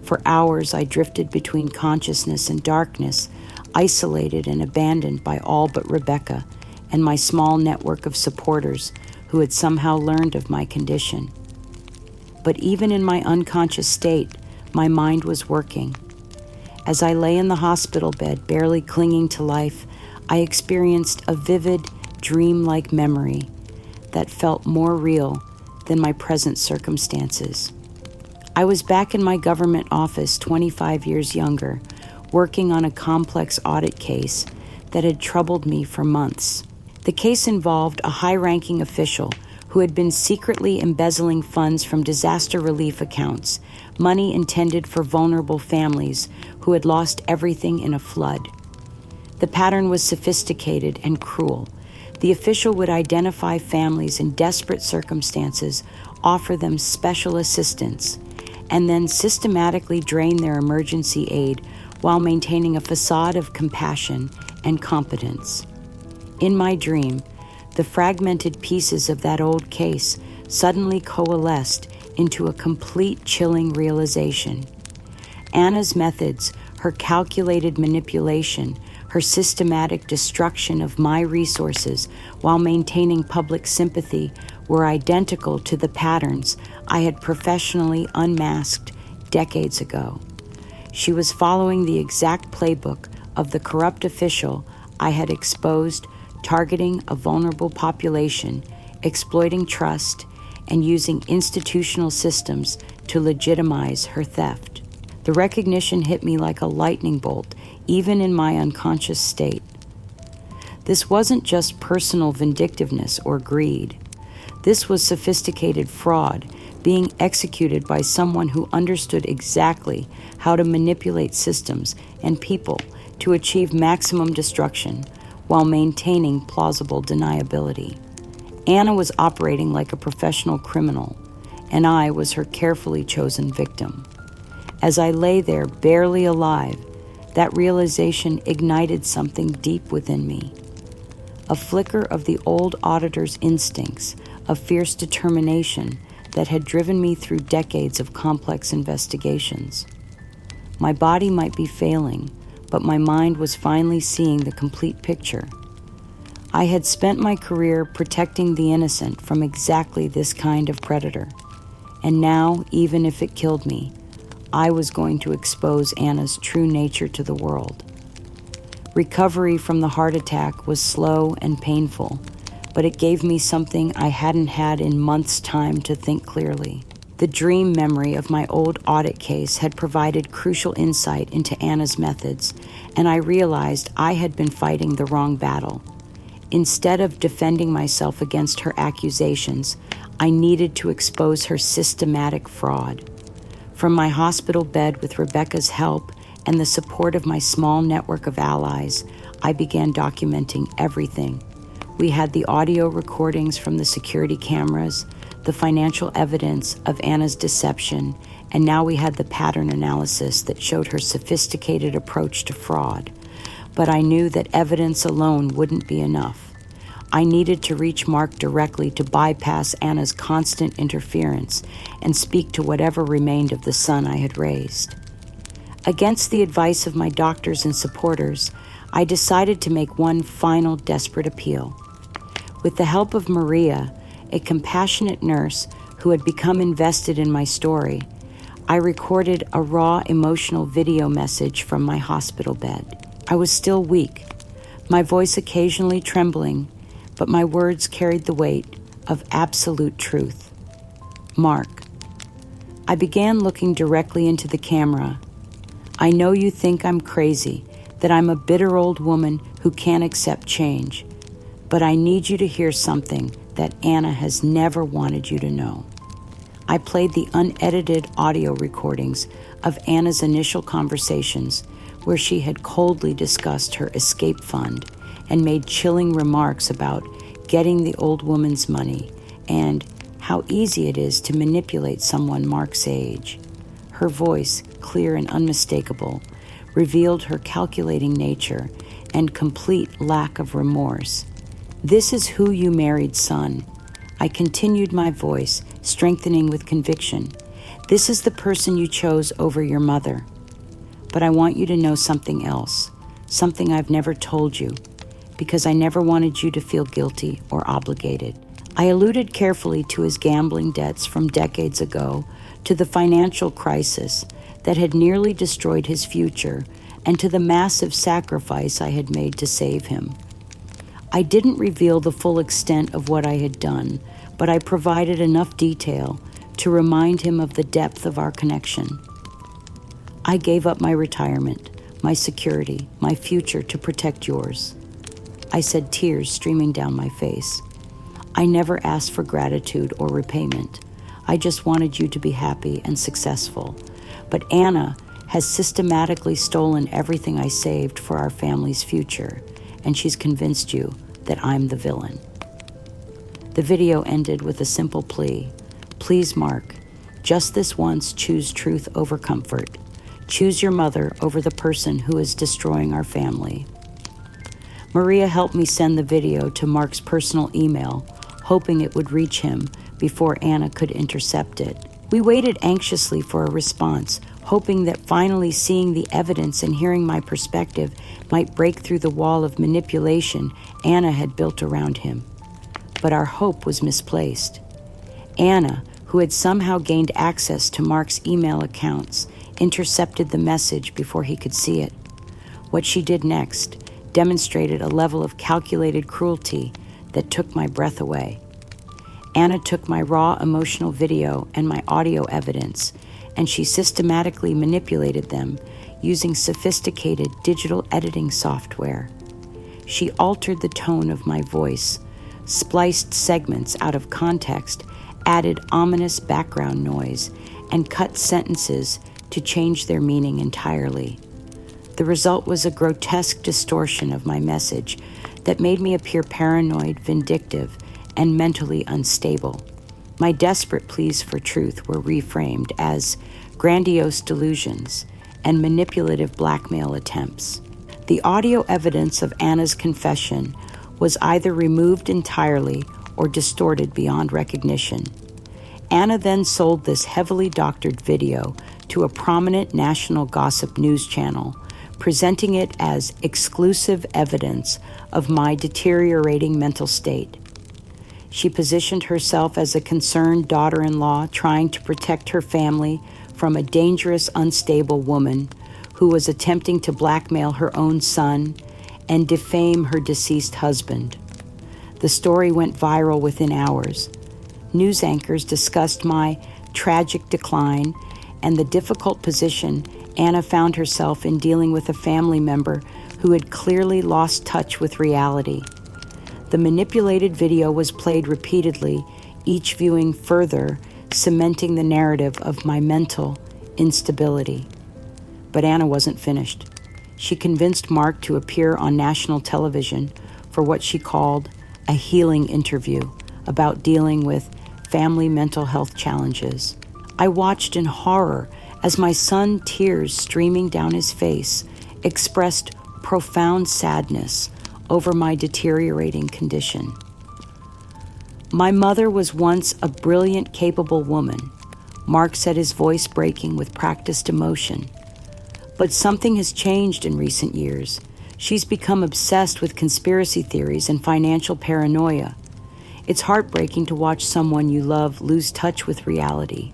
For hours I drifted between consciousness and darkness, isolated and abandoned by all but Rebecca and my small network of supporters who had somehow learned of my condition. But even in my unconscious state, my mind was working. As I lay in the hospital bed, barely clinging to life, I experienced a vivid, dream-like memory that felt more real than my present circumstances. I was back in my government office 25 years younger, working on a complex audit case that had troubled me for months. The case involved a high-ranking official who had been secretly embezzling funds from disaster relief accounts, money intended for vulnerable families who had lost everything in a flood. The pattern was sophisticated and cruel. The official would identify families in desperate circumstances, offer them special assistance, and then systematically drain their emergency aid while maintaining a facade of compassion and competence. In my dream, the fragmented pieces of that old case suddenly coalesced into a complete chilling realization. Anna's methods, her calculated manipulation, her systematic destruction of my resources while maintaining public sympathy were identical to the patterns I had professionally unmasked decades ago. She was following the exact playbook of the corrupt official I had exposed, targeting a vulnerable population, exploiting trust, and using institutional systems to legitimize her theft. The recognition hit me like a lightning bolt, even in my unconscious state. This wasn't just personal vindictiveness or greed. This was sophisticated fraud being executed by someone who understood exactly how to manipulate systems and people to achieve maximum destruction while maintaining plausible deniability. Anna was operating like a professional criminal, and I was her carefully chosen victim. As I lay there, barely alive, that realization ignited something deep within me. A flicker of the old auditor's instincts, of fierce determination that had driven me through decades of complex investigations. My body might be failing, but my mind was finally seeing the complete picture. I had spent my career protecting the innocent from exactly this kind of predator, and now, even if it killed me, I was going to expose Anna's true nature to the world. Recovery from the heart attack was slow and painful, but it gave me something I hadn't had in months' time to think clearly. The dream memory of my old audit case had provided crucial insight into Anna's methods, and I realized I had been fighting the wrong battle. Instead of defending myself against her accusations, I needed to expose her systematic fraud. From my hospital bed with Rebecca's help and the support of my small network of allies, I began documenting everything. We had the audio recordings from the security cameras, the financial evidence of Anna's deception, and now we had the pattern analysis that showed her sophisticated approach to fraud. But I knew that evidence alone wouldn't be enough. I needed to reach Mark directly to bypass Anna's constant interference and speak to whatever remained of the son I had raised. Against the advice of my doctors and supporters, I decided to make one final desperate appeal. With the help of Maria, a compassionate nurse who had become invested in my story, I recorded a raw emotional video message from my hospital bed. I was still weak, my voice occasionally trembling, but my words carried the weight of absolute truth. Mark. I began looking directly into the camera. I know you think I'm crazy, that I'm a bitter old woman who can't accept change, but I need you to hear something that Anna has never wanted you to know. I played the unedited audio recordings of Anna's initial conversations where she had coldly discussed her escape fund and made chilling remarks about getting the old woman's money and how easy it is to manipulate someone Mark's age. Her voice, clear and unmistakable, revealed her calculating nature and complete lack of remorse. "This is who you married, son." I continued my voice, strengthening with conviction. "This is the person you chose over your mother. But I want you to know something else, something I've never told you, because I never wanted you to feel guilty or obligated." I alluded carefully to his gambling debts from decades ago, to the financial crisis that had nearly destroyed his future, and to the massive sacrifice I had made to save him. I didn't reveal the full extent of what I had done, but I provided enough detail to remind him of the depth of our connection. "I gave up my retirement, my security, my future to protect yours," I said, tears streaming down my face. "I never asked for gratitude or repayment. I just wanted you to be happy and successful. But Anna has systematically stolen everything I saved for our family's future, and she's convinced you that I'm the villain." The video ended with a simple plea. "Please, Mark, just this once choose truth over comfort. Choose your mother over the person who is destroying our family." Maria helped me send the video to Mark's personal email, hoping it would reach him before Anna could intercept it. We waited anxiously for a response, hoping that finally seeing the evidence and hearing my perspective might break through the wall of manipulation Anna had built around him. But our hope was misplaced. Anna, who had somehow gained access to Mark's email accounts, intercepted the message before he could see it. What she did next demonstrated a level of calculated cruelty that took my breath away. Anna took my raw emotional video and my audio evidence, and she systematically manipulated them using sophisticated digital editing software. She altered the tone of my voice, spliced segments out of context, added ominous background noise, and cut sentences to change their meaning entirely. The result was a grotesque distortion of my message that made me appear paranoid, vindictive, and mentally unstable. My desperate pleas for truth were reframed as grandiose delusions and manipulative blackmail attempts. The audio evidence of Anna's confession was either removed entirely or distorted beyond recognition. Anna then sold this heavily doctored video to a prominent national gossip news channel, presenting it as exclusive evidence of my deteriorating mental state. She positioned herself as a concerned daughter-in-law trying to protect her family from a dangerous, unstable woman who was attempting to blackmail her own son and defame her deceased husband. The story went viral within hours. News anchors discussed my tragic decline and the difficult position Anna found herself in dealing with a family member who had clearly lost touch with reality. The manipulated video was played repeatedly, each viewing further, cementing the narrative of my mental instability. But Anna wasn't finished. She convinced Mark to appear on national television for what she called a healing interview about dealing with family mental health challenges. I watched in horror as my son, tears streaming down his face, expressed profound sadness over my deteriorating condition. "My mother was once a brilliant, capable woman," Mark said, his voice breaking with practiced emotion. "But something has changed in recent years. She's become obsessed with conspiracy theories and financial paranoia. It's heartbreaking to watch someone you love lose touch with reality."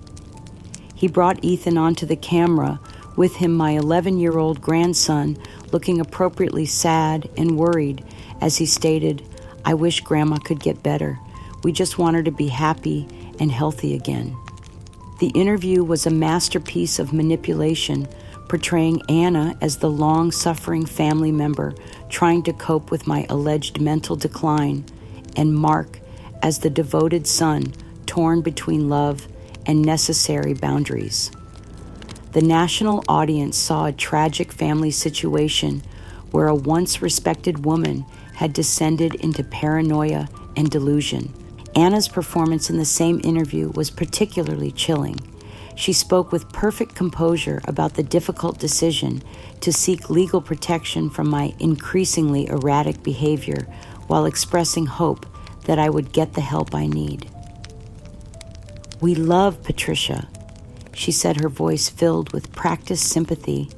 He brought Ethan onto the camera, with him my 11-year-old grandson looking appropriately sad and worried as he stated, "I wish Grandma could get better. We just want her to be happy and healthy again." The interview was a masterpiece of manipulation, portraying Anna as the long-suffering family member trying to cope with my alleged mental decline, and Mark as the devoted son torn between love and necessary boundaries. The national audience saw a tragic family situation where a once respected woman had descended into paranoia and delusion. Anna's performance in the same interview was particularly chilling. She spoke with perfect composure about the difficult decision to seek legal protection from my increasingly erratic behavior while expressing hope that I would get the help I need. "We love Patricia," she said, her voice filled with practiced sympathy,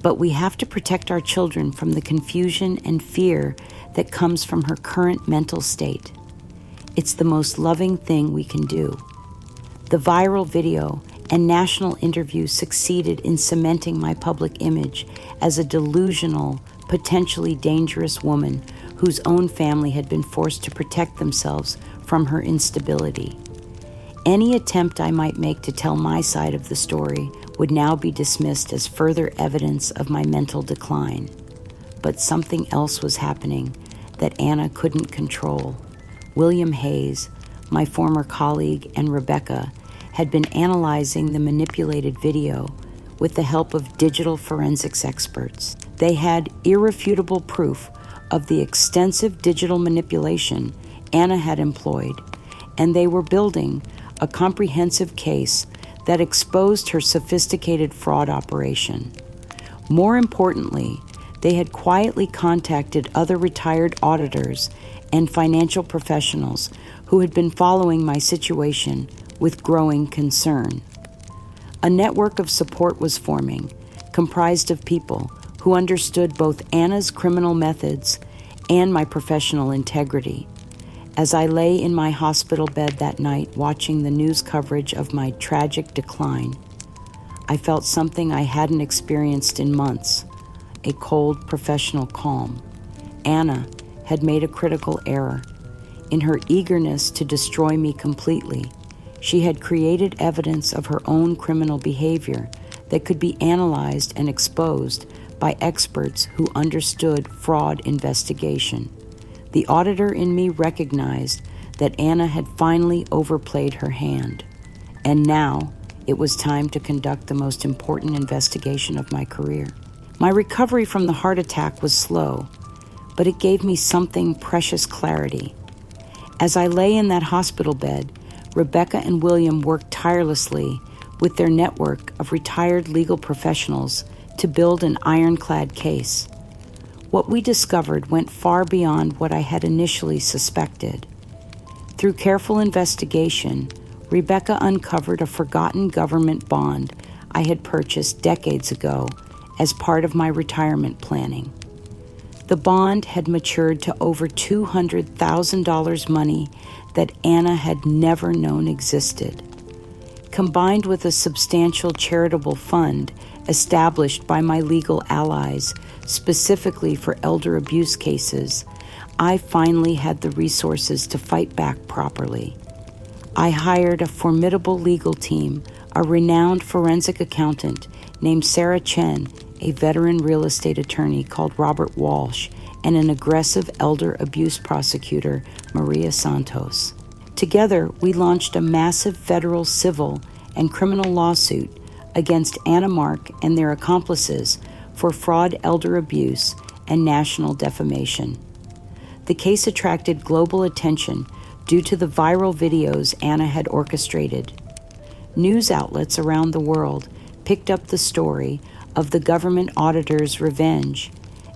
"but we have to protect our children from the confusion and fear that comes from her current mental state. It's the most loving thing we can do." The viral video and national interview succeeded in cementing my public image as a delusional, potentially dangerous woman whose own family had been forced to protect themselves from her instability. Any attempt I might make to tell my side of the story would now be dismissed as further evidence of my mental decline. But something else was happening that Anna couldn't control. William Hayes, my former colleague, and Rebecca had been analyzing the manipulated video with the help of digital forensics experts. They had irrefutable proof of the extensive digital manipulation Anna had employed, and they were building a comprehensive case that exposed her sophisticated fraud operation. More importantly, they had quietly contacted other retired auditors and financial professionals who had been following my situation with growing concern. A network of support was forming, comprised of people who understood both Anna's criminal methods and my professional integrity. As I lay in my hospital bed that night watching the news coverage of my tragic decline, I felt something I hadn't experienced in months, a cold professional calm. Anna had made a critical error. In her eagerness to destroy me completely, she had created evidence of her own criminal behavior that could be analyzed and exposed by experts who understood fraud investigation. The auditor in me recognized that Anna had finally overplayed her hand, and now it was time to conduct the most important investigation of my career. My recovery from the heart attack was slow, but it gave me something precious clarity. As I lay in that hospital bed, Rebecca and William worked tirelessly with their network of retired legal professionals to build an ironclad case. What we discovered went far beyond what I had initially suspected. Through careful investigation, Rebecca uncovered a forgotten government bond I had purchased decades ago as part of my retirement planning. The bond had matured to over $200,000 money that Anna had never known existed. Combined with a substantial charitable fund established by my legal allies specifically for elder abuse cases, I finally had the resources to fight back properly. I hired a formidable legal team, a renowned forensic accountant named Sarah Chen, a veteran real estate attorney called Robert Walsh, and an aggressive elder abuse prosecutor, Maria Santos. Together, we launched a massive federal civil and criminal lawsuit against Anna Mark and their accomplices for fraud, elder abuse, and national defamation. The case attracted global attention due to the viral videos Anna had orchestrated. News outlets around the world picked up the story of the government auditor's revenge,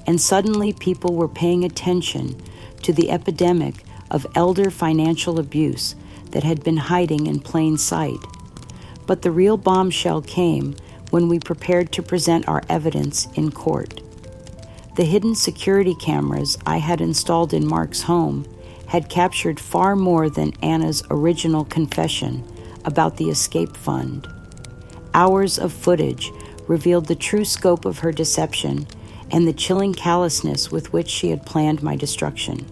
and suddenly people were paying attention to the epidemic of elder financial abuse that had been hiding in plain sight. But the real bombshell came when we prepared to present our evidence in court. The hidden security cameras I had installed in Mark's home had captured far more than Anna's original confession about the escape fund. Hours of footage revealed the true scope of her deception and the chilling callousness with which she had planned my destruction.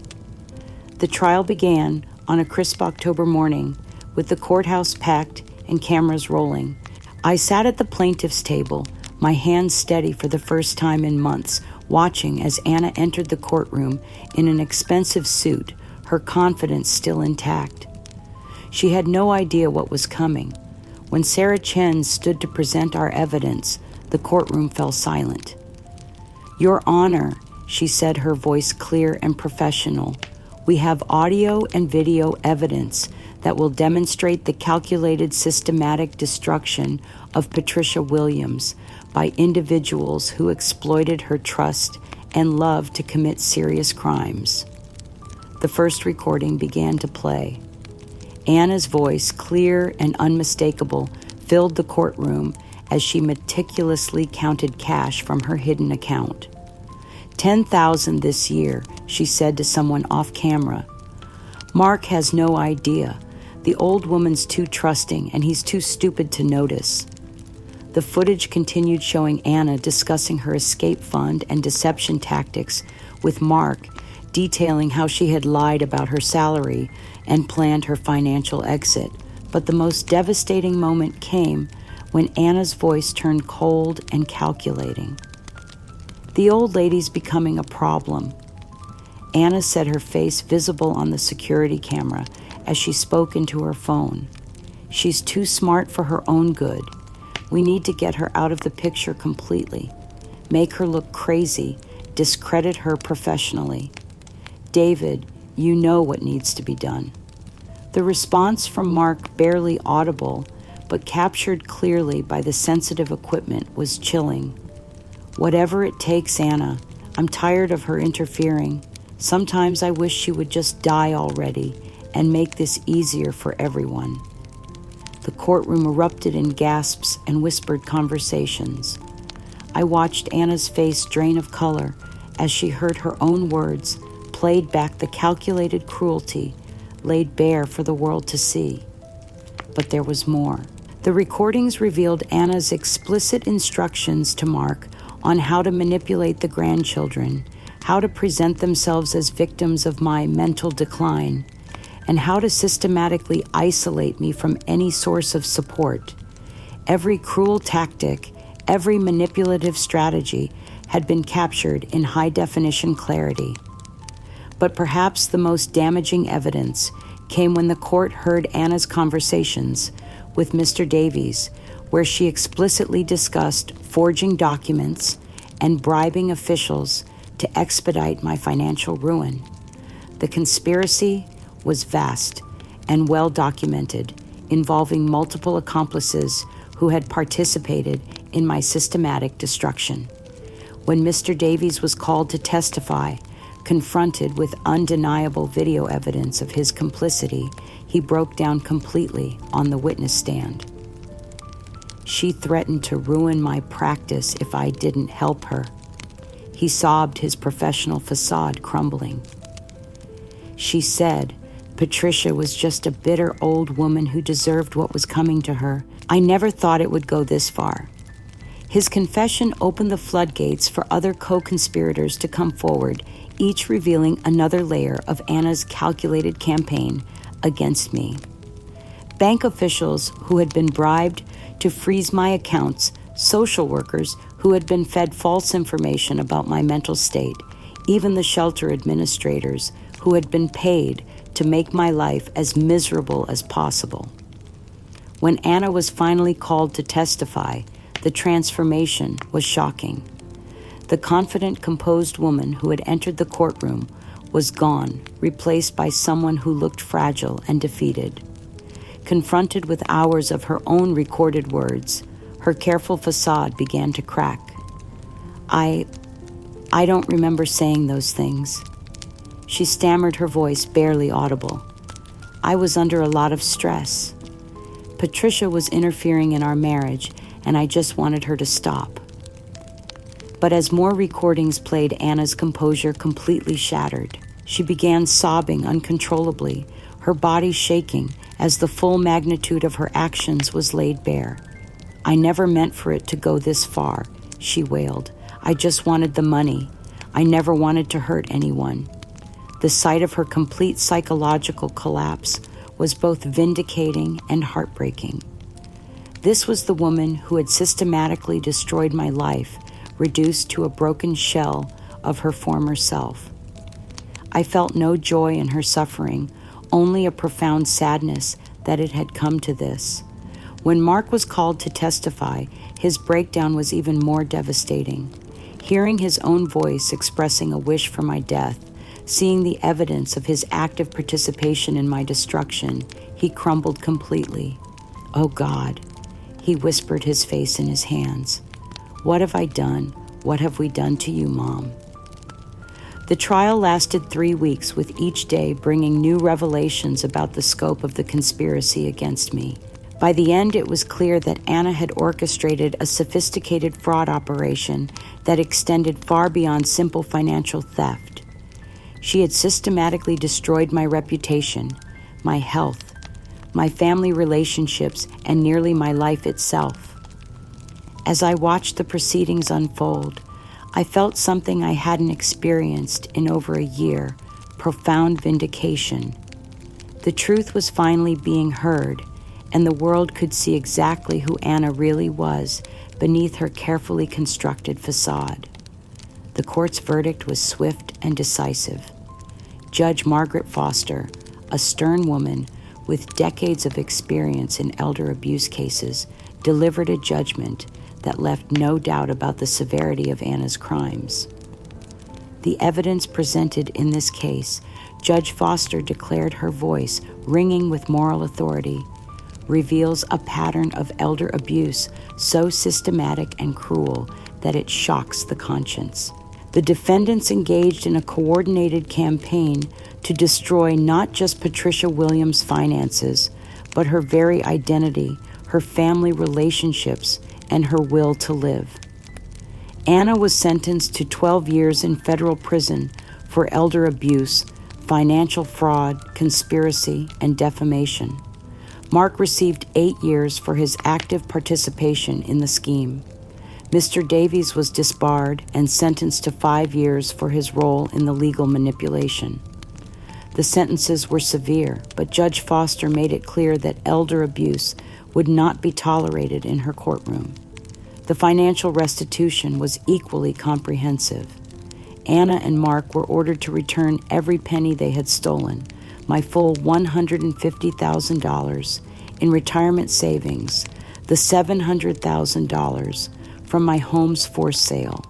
The trial began on a crisp October morning with the courthouse packed and cameras rolling. I sat at the plaintiff's table, my hands steady for the first time in months, watching as Anna entered the courtroom in an expensive suit, her confidence still intact. She had no idea what was coming. When Sarah Chen stood to present our evidence, the courtroom fell silent. "Your Honor," she said, her voice clear and professional, "we have audio and video evidence that will demonstrate the calculated systematic destruction of Patricia Williams by individuals who exploited her trust and love to commit serious crimes. The first recording began to play. Anna's voice, clear and unmistakable, filled the courtroom as she meticulously counted cash from her hidden account. $10,000 this year, she said to someone off camera. Mark has no idea. The old woman's too trusting and he's too stupid to notice. The footage continued showing Anna discussing her escape fund and deception tactics with Mark, detailing how she had lied about her salary and planned her financial exit. But the most devastating moment came when Anna's voice turned cold and calculating. The old lady's becoming a problem. Anna said, her face visible on the security camera as she spoke into her phone. She's too smart for her own good. We need to get her out of the picture completely, make her look crazy, discredit her professionally. David, you know what needs to be done. The response from Mark, barely audible, but captured clearly by the sensitive equipment, was chilling. Whatever it takes, Anna. I'm tired of her interfering. Sometimes I wish she would just die already and make this easier for everyone. The courtroom erupted in gasps and whispered conversations. I watched Anna's face drain of color as she heard her own words, played back the calculated cruelty laid bare for the world to see. But there was more. The recordings revealed Anna's explicit instructions to Mark on how to manipulate the grandchildren, how to present themselves as victims of my mental decline, and how to systematically isolate me from any source of support. Every cruel tactic, every manipulative strategy had been captured in high-definition clarity. But perhaps the most damaging evidence came when the court heard Anna's conversations with Mr. Davies, where she explicitly discussed forging documents and bribing officials to expedite my financial ruin. The conspiracy was vast and well documented, involving multiple accomplices who had participated in my systematic destruction. When Mr. Davies was called to testify, confronted with undeniable video evidence of his complicity, he broke down completely on the witness stand. She threatened to ruin my practice if I didn't help her. He sobbed, his professional facade crumbling. She said Patricia was just a bitter old woman who deserved what was coming to her. I never thought it would go this far. His confession opened the floodgates for other co-conspirators to come forward, each revealing another layer of Anna's calculated campaign against me. Bank officials who had been bribed to freeze my accounts, social workers who had been fed false information about my mental state, even the shelter administrators who had been paid to make my life as miserable as possible. When Anna was finally called to testify, the transformation was shocking. The confident, composed woman who had entered the courtroom was gone, replaced by someone who looked fragile and defeated. Confronted with hours of her own recorded words, her careful facade began to crack. I don't remember saying those things. She stammered, her voice barely audible. I was under a lot of stress. Patricia was interfering in our marriage, and I just wanted her to stop. But as more recordings played, Anna's composure completely shattered. She began sobbing uncontrollably, her body shaking as the full magnitude of her actions was laid bare. I never meant for it to go this far, she wailed. I just wanted the money. I never wanted to hurt anyone. The sight of her complete psychological collapse was both vindicating and heartbreaking. This was the woman who had systematically destroyed my life, reduced to a broken shell of her former self. I felt no joy in her suffering, only a profound sadness that it had come to this. When Mark was called to testify, his breakdown was even more devastating. Hearing his own voice expressing a wish for my death Seeing the evidence of his active participation in my destruction, he crumbled completely. "Oh God," he whispered, his face in his hands. "What have I done? What have we done to you, Mom?" The trial lasted 3 weeks, with each day bringing new revelations about the scope of the conspiracy against me. By the end, it was clear that Anna had orchestrated a sophisticated fraud operation that extended far beyond simple financial theft. She had systematically destroyed my reputation, my health, my family relationships, and nearly my life itself. As I watched the proceedings unfold, I felt something I hadn't experienced in over a year: profound vindication. The truth was finally being heard, and the world could see exactly who Anna really was beneath her carefully constructed facade. The court's verdict was swift and decisive. Judge Margaret Foster, a stern woman with decades of experience in elder abuse cases, delivered a judgment that left no doubt about the severity of Anna's crimes. The evidence presented in this case, Judge Foster declared her voice ringing with moral authority, reveals a pattern of elder abuse so systematic and cruel that it shocks the conscience. The defendants engaged in a coordinated campaign to destroy not just Patricia Williams' finances, but her very identity, her family relationships, and her will to live. Anna was sentenced to 12 years in federal prison for elder abuse, financial fraud, conspiracy, and defamation. Mark received 8 years for his active participation in the scheme. Mr. Davies was disbarred and sentenced to 5 years for his role in the legal manipulation. The sentences were severe, but Judge Foster made it clear that elder abuse would not be tolerated in her courtroom. The financial restitution was equally comprehensive. Anna and Mark were ordered to return every penny they had stolen, my full $150,000 in retirement savings, the $700,000 from my home's forced sale,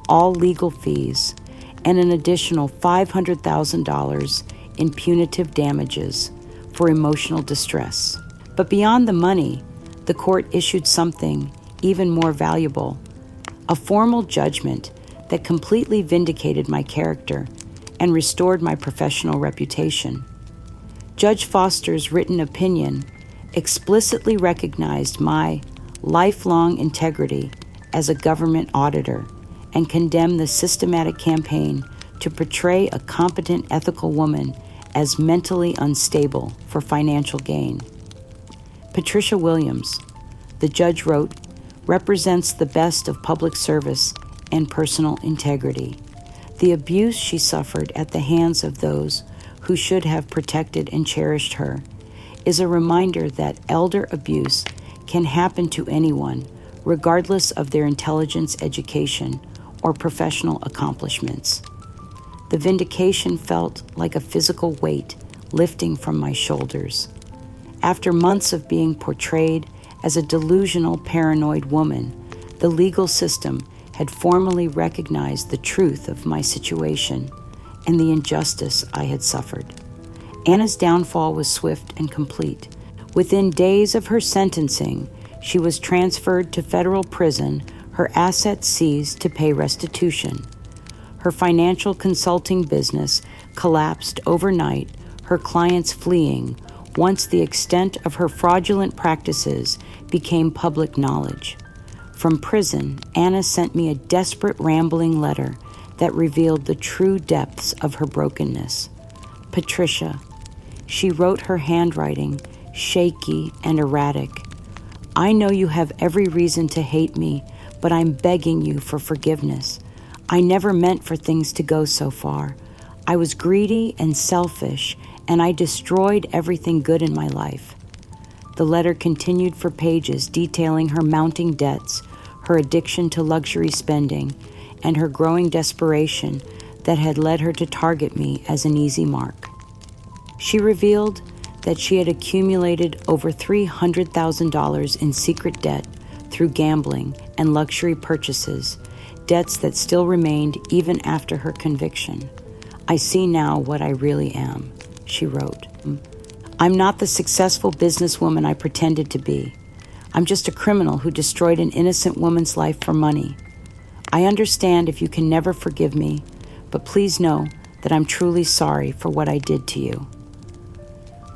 all legal fees, and an additional $500,000 in punitive damages for emotional distress. But beyond the money, the court issued something even more valuable, a formal judgment that completely vindicated my character and restored my professional reputation. Judge Foster's written opinion explicitly recognized my lifelong integrity as a government auditor and condemned the systematic campaign to portray a competent, ethical woman as mentally unstable for financial gain. Patricia Williams, the judge wrote, represents the best of public service and personal integrity. The abuse she suffered at the hands of those who should have protected and cherished her is a reminder that elder abuse can happen to anyone, regardless of their intelligence, education, or professional accomplishments. The vindication felt like a physical weight lifting from my shoulders. After months of being portrayed as a delusional, paranoid woman, the legal system had formally recognized the truth of my situation and the injustice I had suffered. Anna's downfall was swift and complete. Within days of her sentencing, she was transferred to federal prison, her assets seized to pay restitution. Her financial consulting business collapsed overnight, her clients fleeing once the extent of her fraudulent practices became public knowledge. From prison, Anna sent me a desperate, rambling letter that revealed the true depths of her brokenness. Patricia, she wrote, her handwriting shaky and erratic. I know you have every reason to hate me, but I'm begging you for forgiveness. I never meant for things to go so far. I was greedy and selfish, and I destroyed everything good in my life. The letter continued for pages, detailing her mounting debts, her addiction to luxury spending, and her growing desperation that had led her to target me as an easy mark. She revealed that she had accumulated over $300,000 in secret debt through gambling and luxury purchases, debts that still remained even after her conviction. I see now what I really am, she wrote. I'm not the successful businesswoman I pretended to be. I'm just a criminal who destroyed an innocent woman's life for money. I understand if you can never forgive me, but please know that I'm truly sorry for what I did to you.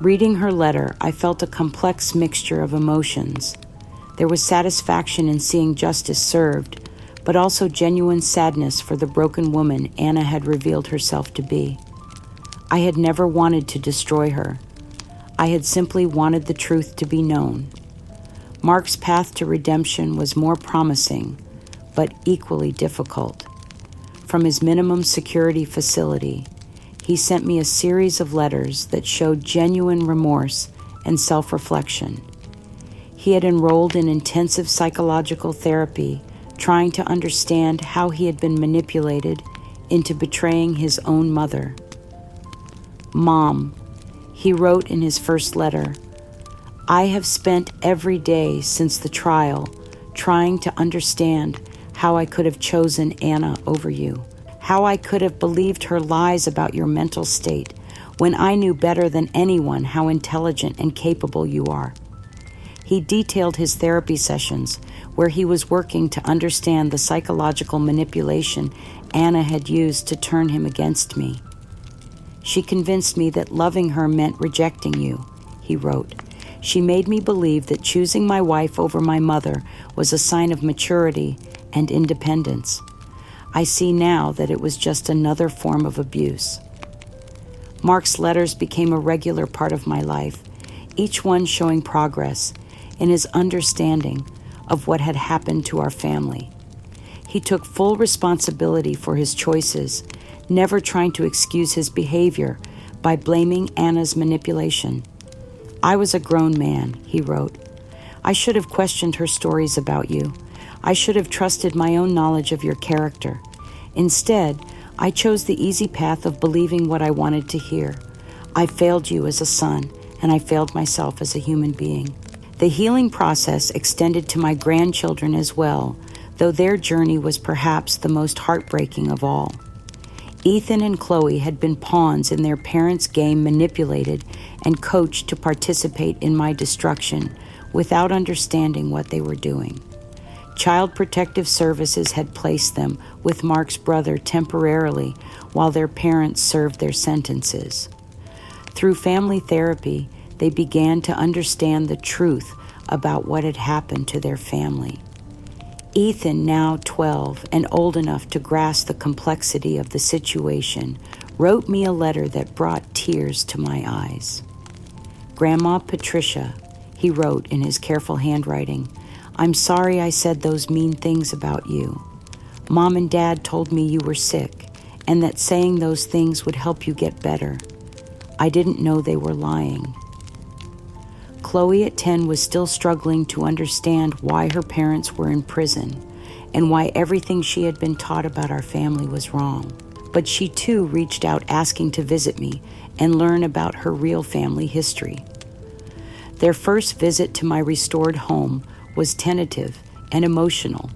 Reading her letter, I felt a complex mixture of emotions. There was satisfaction in seeing justice served, but also genuine sadness for the broken woman Anna had revealed herself to be. I had never wanted to destroy her. I had simply wanted the truth to be known. Mark's path to redemption was more promising, but equally difficult. From his minimum security facility, he sent me a series of letters that showed genuine remorse and self-reflection. He had enrolled in intensive psychological therapy, trying to understand how he had been manipulated into betraying his own mother. Mom, he wrote in his first letter, I have spent every day since the trial trying to understand how I could have chosen Anna over you, how I could have believed her lies about your mental state when I knew better than anyone how intelligent and capable you are. He detailed his therapy sessions where he was working to understand the psychological manipulation Anna had used to turn him against me. She convinced me that loving her meant rejecting you, he wrote. She made me believe that choosing my wife over my mother was a sign of maturity and independence. I see now that it was just another form of abuse. Mark's letters became a regular part of my life, each one showing progress in his understanding of what had happened to our family. He took full responsibility for his choices, never trying to excuse his behavior by blaming Anna's manipulation. I was a grown man, he wrote. I should have questioned her stories about you. I should have trusted my own knowledge of your character. Instead, I chose the easy path of believing what I wanted to hear. I failed you as a son, and I failed myself as a human being. The healing process extended to my grandchildren as well, though their journey was perhaps the most heartbreaking of all. Ethan and Chloe had been pawns in their parents' game, manipulated and coached to participate in my destruction without understanding what they were doing. Child Protective Services had placed them with Mark's brother temporarily while their parents served their sentences. Through family therapy, they began to understand the truth about what had happened to their family. Ethan, now 12 and old enough to grasp the complexity of the situation, wrote me a letter that brought tears to my eyes. Grandma Patricia, he wrote in his careful handwriting, I'm sorry I said those mean things about you. Mom and Dad told me you were sick and that saying those things would help you get better. I didn't know they were lying. Chloe at 10 was still struggling to understand why her parents were in prison and why everything she had been taught about our family was wrong. But she too reached out asking to visit me and learn about her real family history. Their first visit to my restored home was tentative and emotional.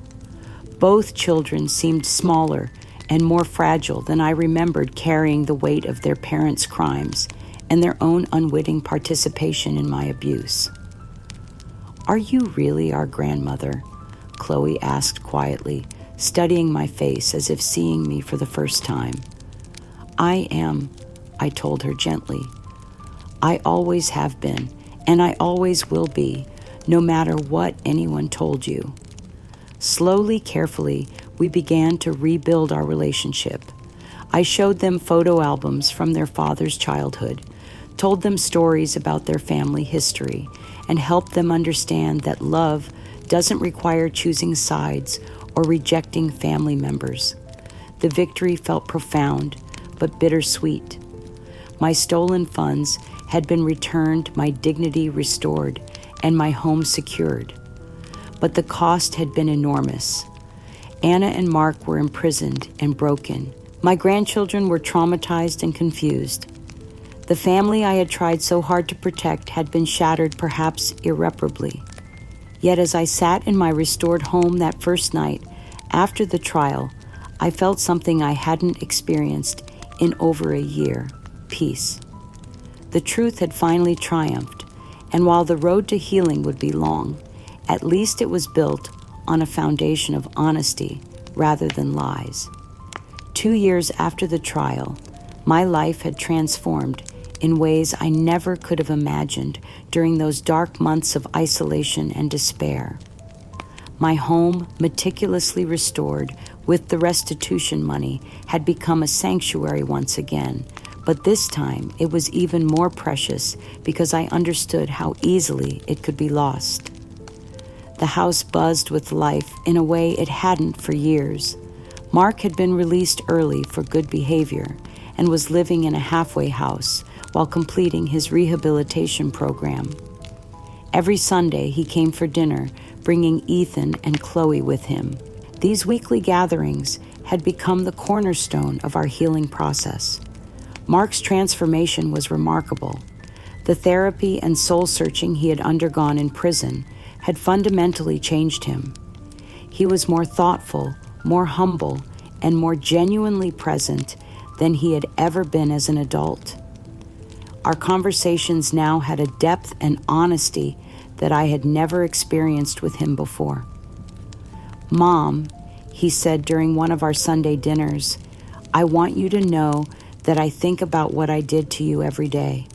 Both children seemed smaller and more fragile than I remembered, carrying the weight of their parents' crimes and their own unwitting participation in my abuse. Are you really our grandmother? Chloe asked quietly, studying my face as if seeing me for the first time. I am, I told her gently. I always have been, and I always will be, no matter what anyone told you. Slowly, carefully, we began to rebuild our relationship. I showed them photo albums from their father's childhood, told them stories about their family history, and helped them understand that love doesn't require choosing sides or rejecting family members. The victory felt profound, but bittersweet. My stolen funds had been returned, my dignity restored, and my home secured. But the cost had been enormous. Anna and Mark were imprisoned and broken. My grandchildren were traumatized and confused. The family I had tried so hard to protect had been shattered, perhaps irreparably. Yet as I sat in my restored home that first night, after the trial, I felt something I hadn't experienced in over a year, peace. The truth had finally triumphed, and while the road to healing would be long, at least it was built on a foundation of honesty rather than lies. 2 years after the trial, my life had transformed in ways I never could have imagined during those dark months of isolation and despair. My home, meticulously restored with the restitution money, had become a sanctuary once again, but this time it was even more precious because I understood how easily it could be lost. The house buzzed with life in a way it hadn't for years. Mark had been released early for good behavior and was living in a halfway house while completing his rehabilitation program. Every Sunday he came for dinner, bringing Ethan and Chloe with him. These weekly gatherings had become the cornerstone of our healing process. Mark's transformation was remarkable. The therapy and soul-searching he had undergone in prison had fundamentally changed him. He was more thoughtful, more humble, and more genuinely present than he had ever been as an adult. Our conversations now had a depth and honesty that I had never experienced with him before. "Mom," he said during one of our Sunday dinners, "I want you to know that I think about what I did to you every day,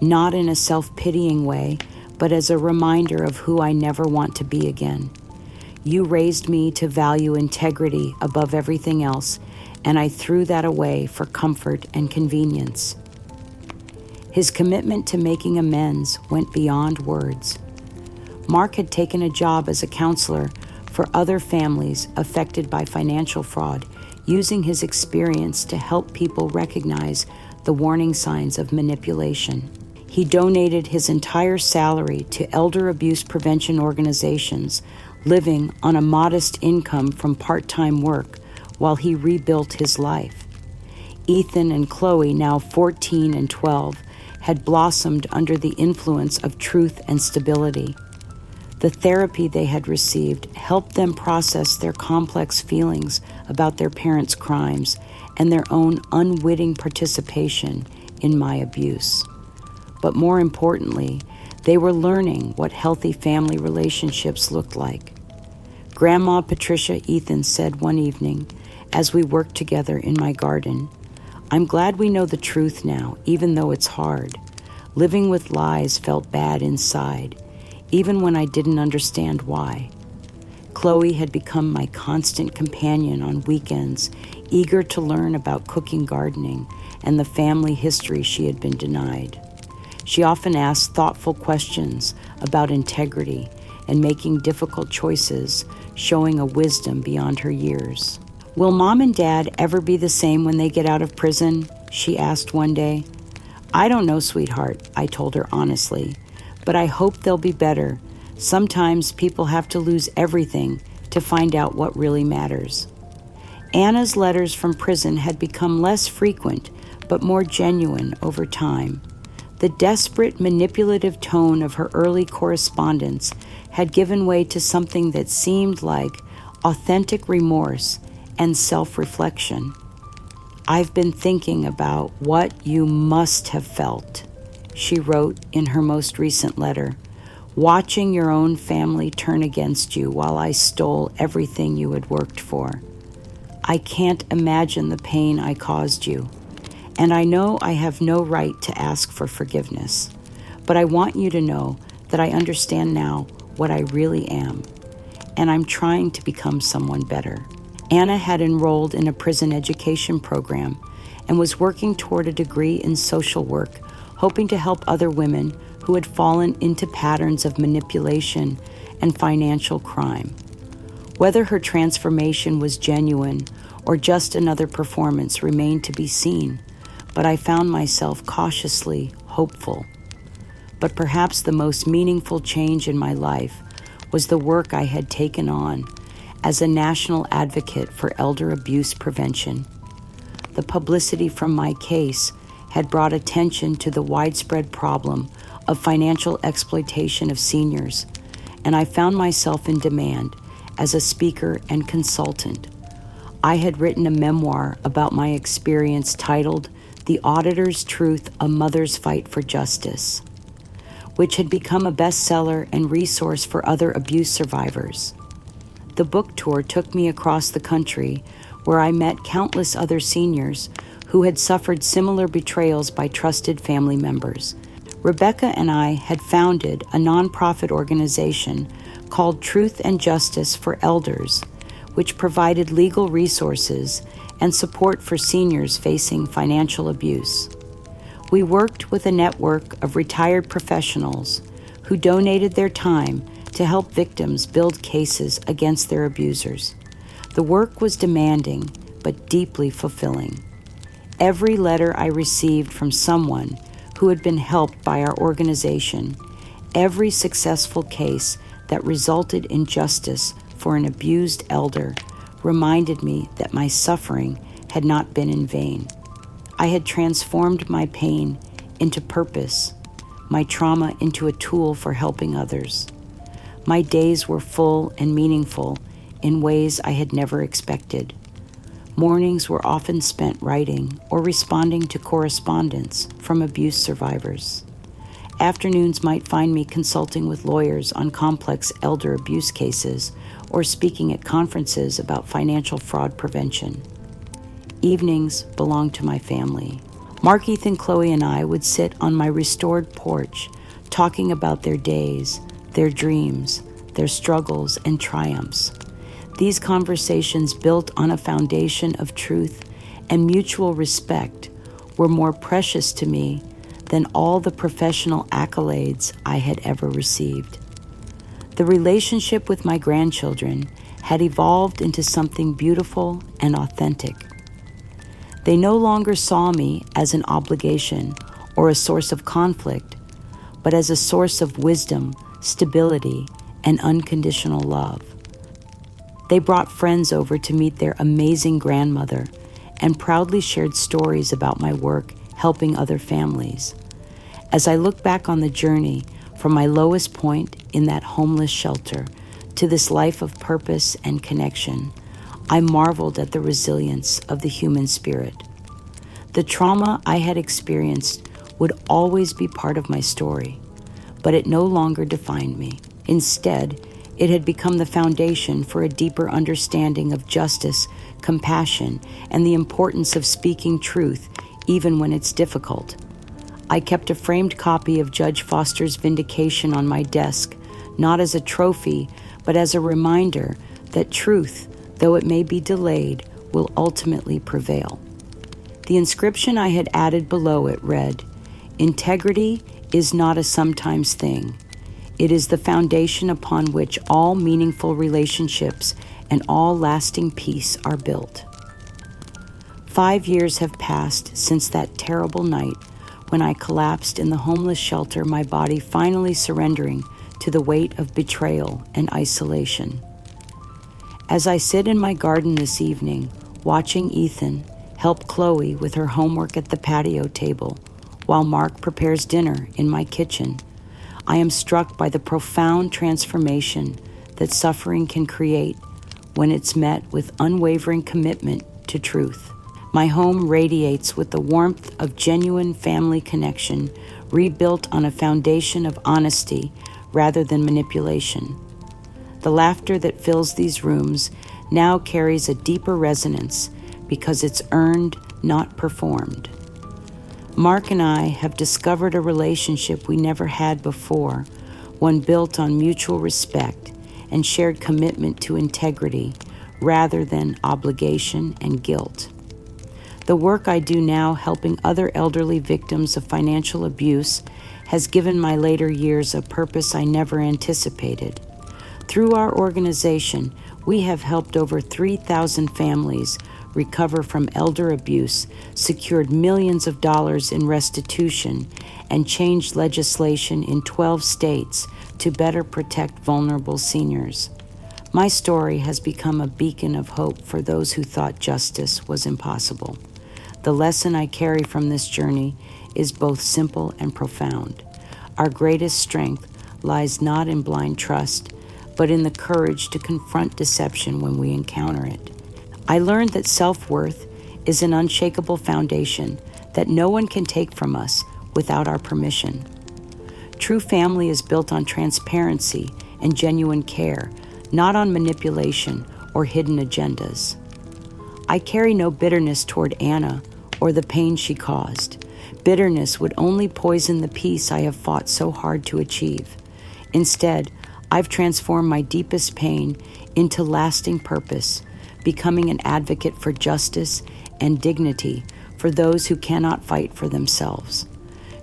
not in a self-pitying way, but as a reminder of who I never want to be again. You raised me to value integrity above everything else, and I threw that away for comfort and convenience." His commitment to making amends went beyond words. Mark had taken a job as a counselor for other families affected by financial fraud, using his experience to help people recognize the warning signs of manipulation. He donated his entire salary to elder abuse prevention organizations, living on a modest income from part-time work while he rebuilt his life. Ethan and Chloe, now 14 and 12, had blossomed under the influence of truth and stability. The therapy they had received helped them process their complex feelings about their parents' crimes and their own unwitting participation in my abuse. But more importantly, they were learning what healthy family relationships looked like. "Grandma Patricia," Ethan said one evening as we worked together in my garden, "I'm glad we know the truth now, even though it's hard. Living with lies felt bad inside, even when I didn't understand why." Chloe had become my constant companion on weekends, eager to learn about cooking, gardening, and the family history she had been denied. She often asked thoughtful questions about integrity and making difficult choices, showing a wisdom beyond her years. "Will Mom and Dad ever be the same when they get out of prison?" she asked one day. "I don't know, sweetheart," I told her honestly, "but I hope they'll be better. Sometimes people have to lose everything to find out what really matters." Anna's letters from prison had become less frequent, but more genuine over time. The desperate, manipulative tone of her early correspondence had given way to something that seemed like authentic remorse and self-reflection. "I've been thinking about what you must have felt," she wrote in her most recent letter, "watching your own family turn against you while I stole everything you had worked for. I can't imagine the pain I caused you, and I know I have no right to ask for forgiveness, but I want you to know that I understand now what I really am, and I'm trying to become someone better." Anna had enrolled in a prison education program and was working toward a degree in social work, hoping to help other women who had fallen into patterns of manipulation and financial crime. Whether her transformation was genuine or just another performance remained to be seen, but I found myself cautiously hopeful. But perhaps the most meaningful change in my life was the work I had taken on as a national advocate for elder abuse prevention. The publicity from my case had brought attention to the widespread problem of financial exploitation of seniors, and I found myself in demand as a speaker and consultant. I had written a memoir about my experience titled The Auditor's Truth, A Mother's Fight for Justice, which had become a bestseller and resource for other abuse survivors. The book tour took me across the country, where I met countless other seniors who had suffered similar betrayals by trusted family members. Rebecca and I had founded a nonprofit organization called Truth and Justice for Elders, which provided legal resources and support for seniors facing financial abuse. We worked with a network of retired professionals who donated their time to help victims build cases against their abusers. The work was demanding, but deeply fulfilling. Every letter I received from someone who had been helped by our organization, every successful case that resulted in justice for an abused elder, reminded me that my suffering had not been in vain. I had transformed my pain into purpose, my trauma into a tool for helping others. My days were full and meaningful in ways I had never expected. Mornings were often spent writing or responding to correspondence from abuse survivors. Afternoons might find me consulting with lawyers on complex elder abuse cases or speaking at conferences about financial fraud prevention. Evenings belonged to my family. Mark, Ethan, Chloe, and I would sit on my restored porch talking about their days, their dreams, their struggles and triumphs. These conversations, built on a foundation of truth and mutual respect, were more precious to me than all the professional accolades I had ever received. The relationship with my grandchildren had evolved into something beautiful and authentic. They no longer saw me as an obligation or a source of conflict, but as a source of wisdom, stability, and unconditional love. They brought friends over to meet their amazing grandmother and proudly shared stories about my work helping other families. As I look back on the journey from my lowest point in that homeless shelter to this life of purpose and connection, I marveled at the resilience of the human spirit. The trauma I had experienced would always be part of my story, but it no longer defined me. Instead, it had become the foundation for a deeper understanding of justice, compassion, and the importance of speaking truth even when it's difficult. I kept a framed copy of Judge Foster's vindication on my desk, not as a trophy, but as a reminder that truth, though it may be delayed, will ultimately prevail. The inscription I had added below it read, "Integrity is not a sometimes thing. It is the foundation upon which all meaningful relationships and all lasting peace are built." 5 years have passed since that terrible night when I collapsed in the homeless shelter, my body finally surrendering to the weight of betrayal and isolation. As I sit in my garden this evening, watching Ethan help Chloe with her homework at the patio table, while Mark prepares dinner in my kitchen, I am struck by the profound transformation that suffering can create when it's met with unwavering commitment to truth. My home radiates with the warmth of genuine family connection, rebuilt on a foundation of honesty rather than manipulation. The laughter that fills these rooms now carries a deeper resonance because it's earned, not performed. Mark and I have discovered a relationship we never had before, one built on mutual respect and shared commitment to integrity rather than obligation and guilt. The work I do now helping other elderly victims of financial abuse has given my later years a purpose I never anticipated. Through our organization, we have helped over 3,000 families recover from elder abuse, secured millions of dollars in restitution, and changed legislation in 12 states to better protect vulnerable seniors. My story has become a beacon of hope for those who thought justice was impossible. The lesson I carry from this journey is both simple and profound. Our greatest strength lies not in blind trust, but in the courage to confront deception when we encounter it. I learned that self-worth is an unshakable foundation that no one can take from us without our permission. True family is built on transparency and genuine care, not on manipulation or hidden agendas. I carry no bitterness toward Anna or the pain she caused. Bitterness would only poison the peace I have fought so hard to achieve. Instead, I've transformed my deepest pain into lasting purpose, becoming an advocate for justice and dignity for those who cannot fight for themselves.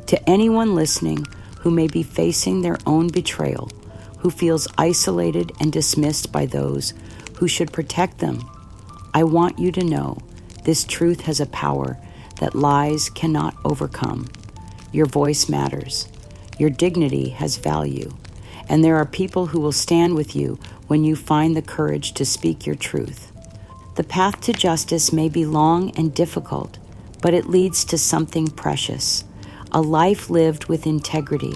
To anyone listening who may be facing their own betrayal, who feels isolated and dismissed by those who should protect them, I want you to know this truth has a power that lies cannot overcome. Your voice matters. Your dignity has value. And there are people who will stand with you when you find the courage to speak your truth. The path to justice may be long and difficult, but it leads to something precious. A life lived with integrity,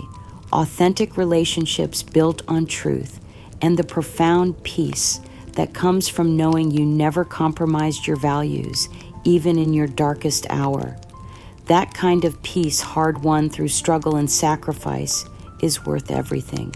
authentic relationships built on truth, and the profound peace that comes from knowing you never compromised your values, even in your darkest hour. That kind of peace, hard won through struggle and sacrifice, is worth everything.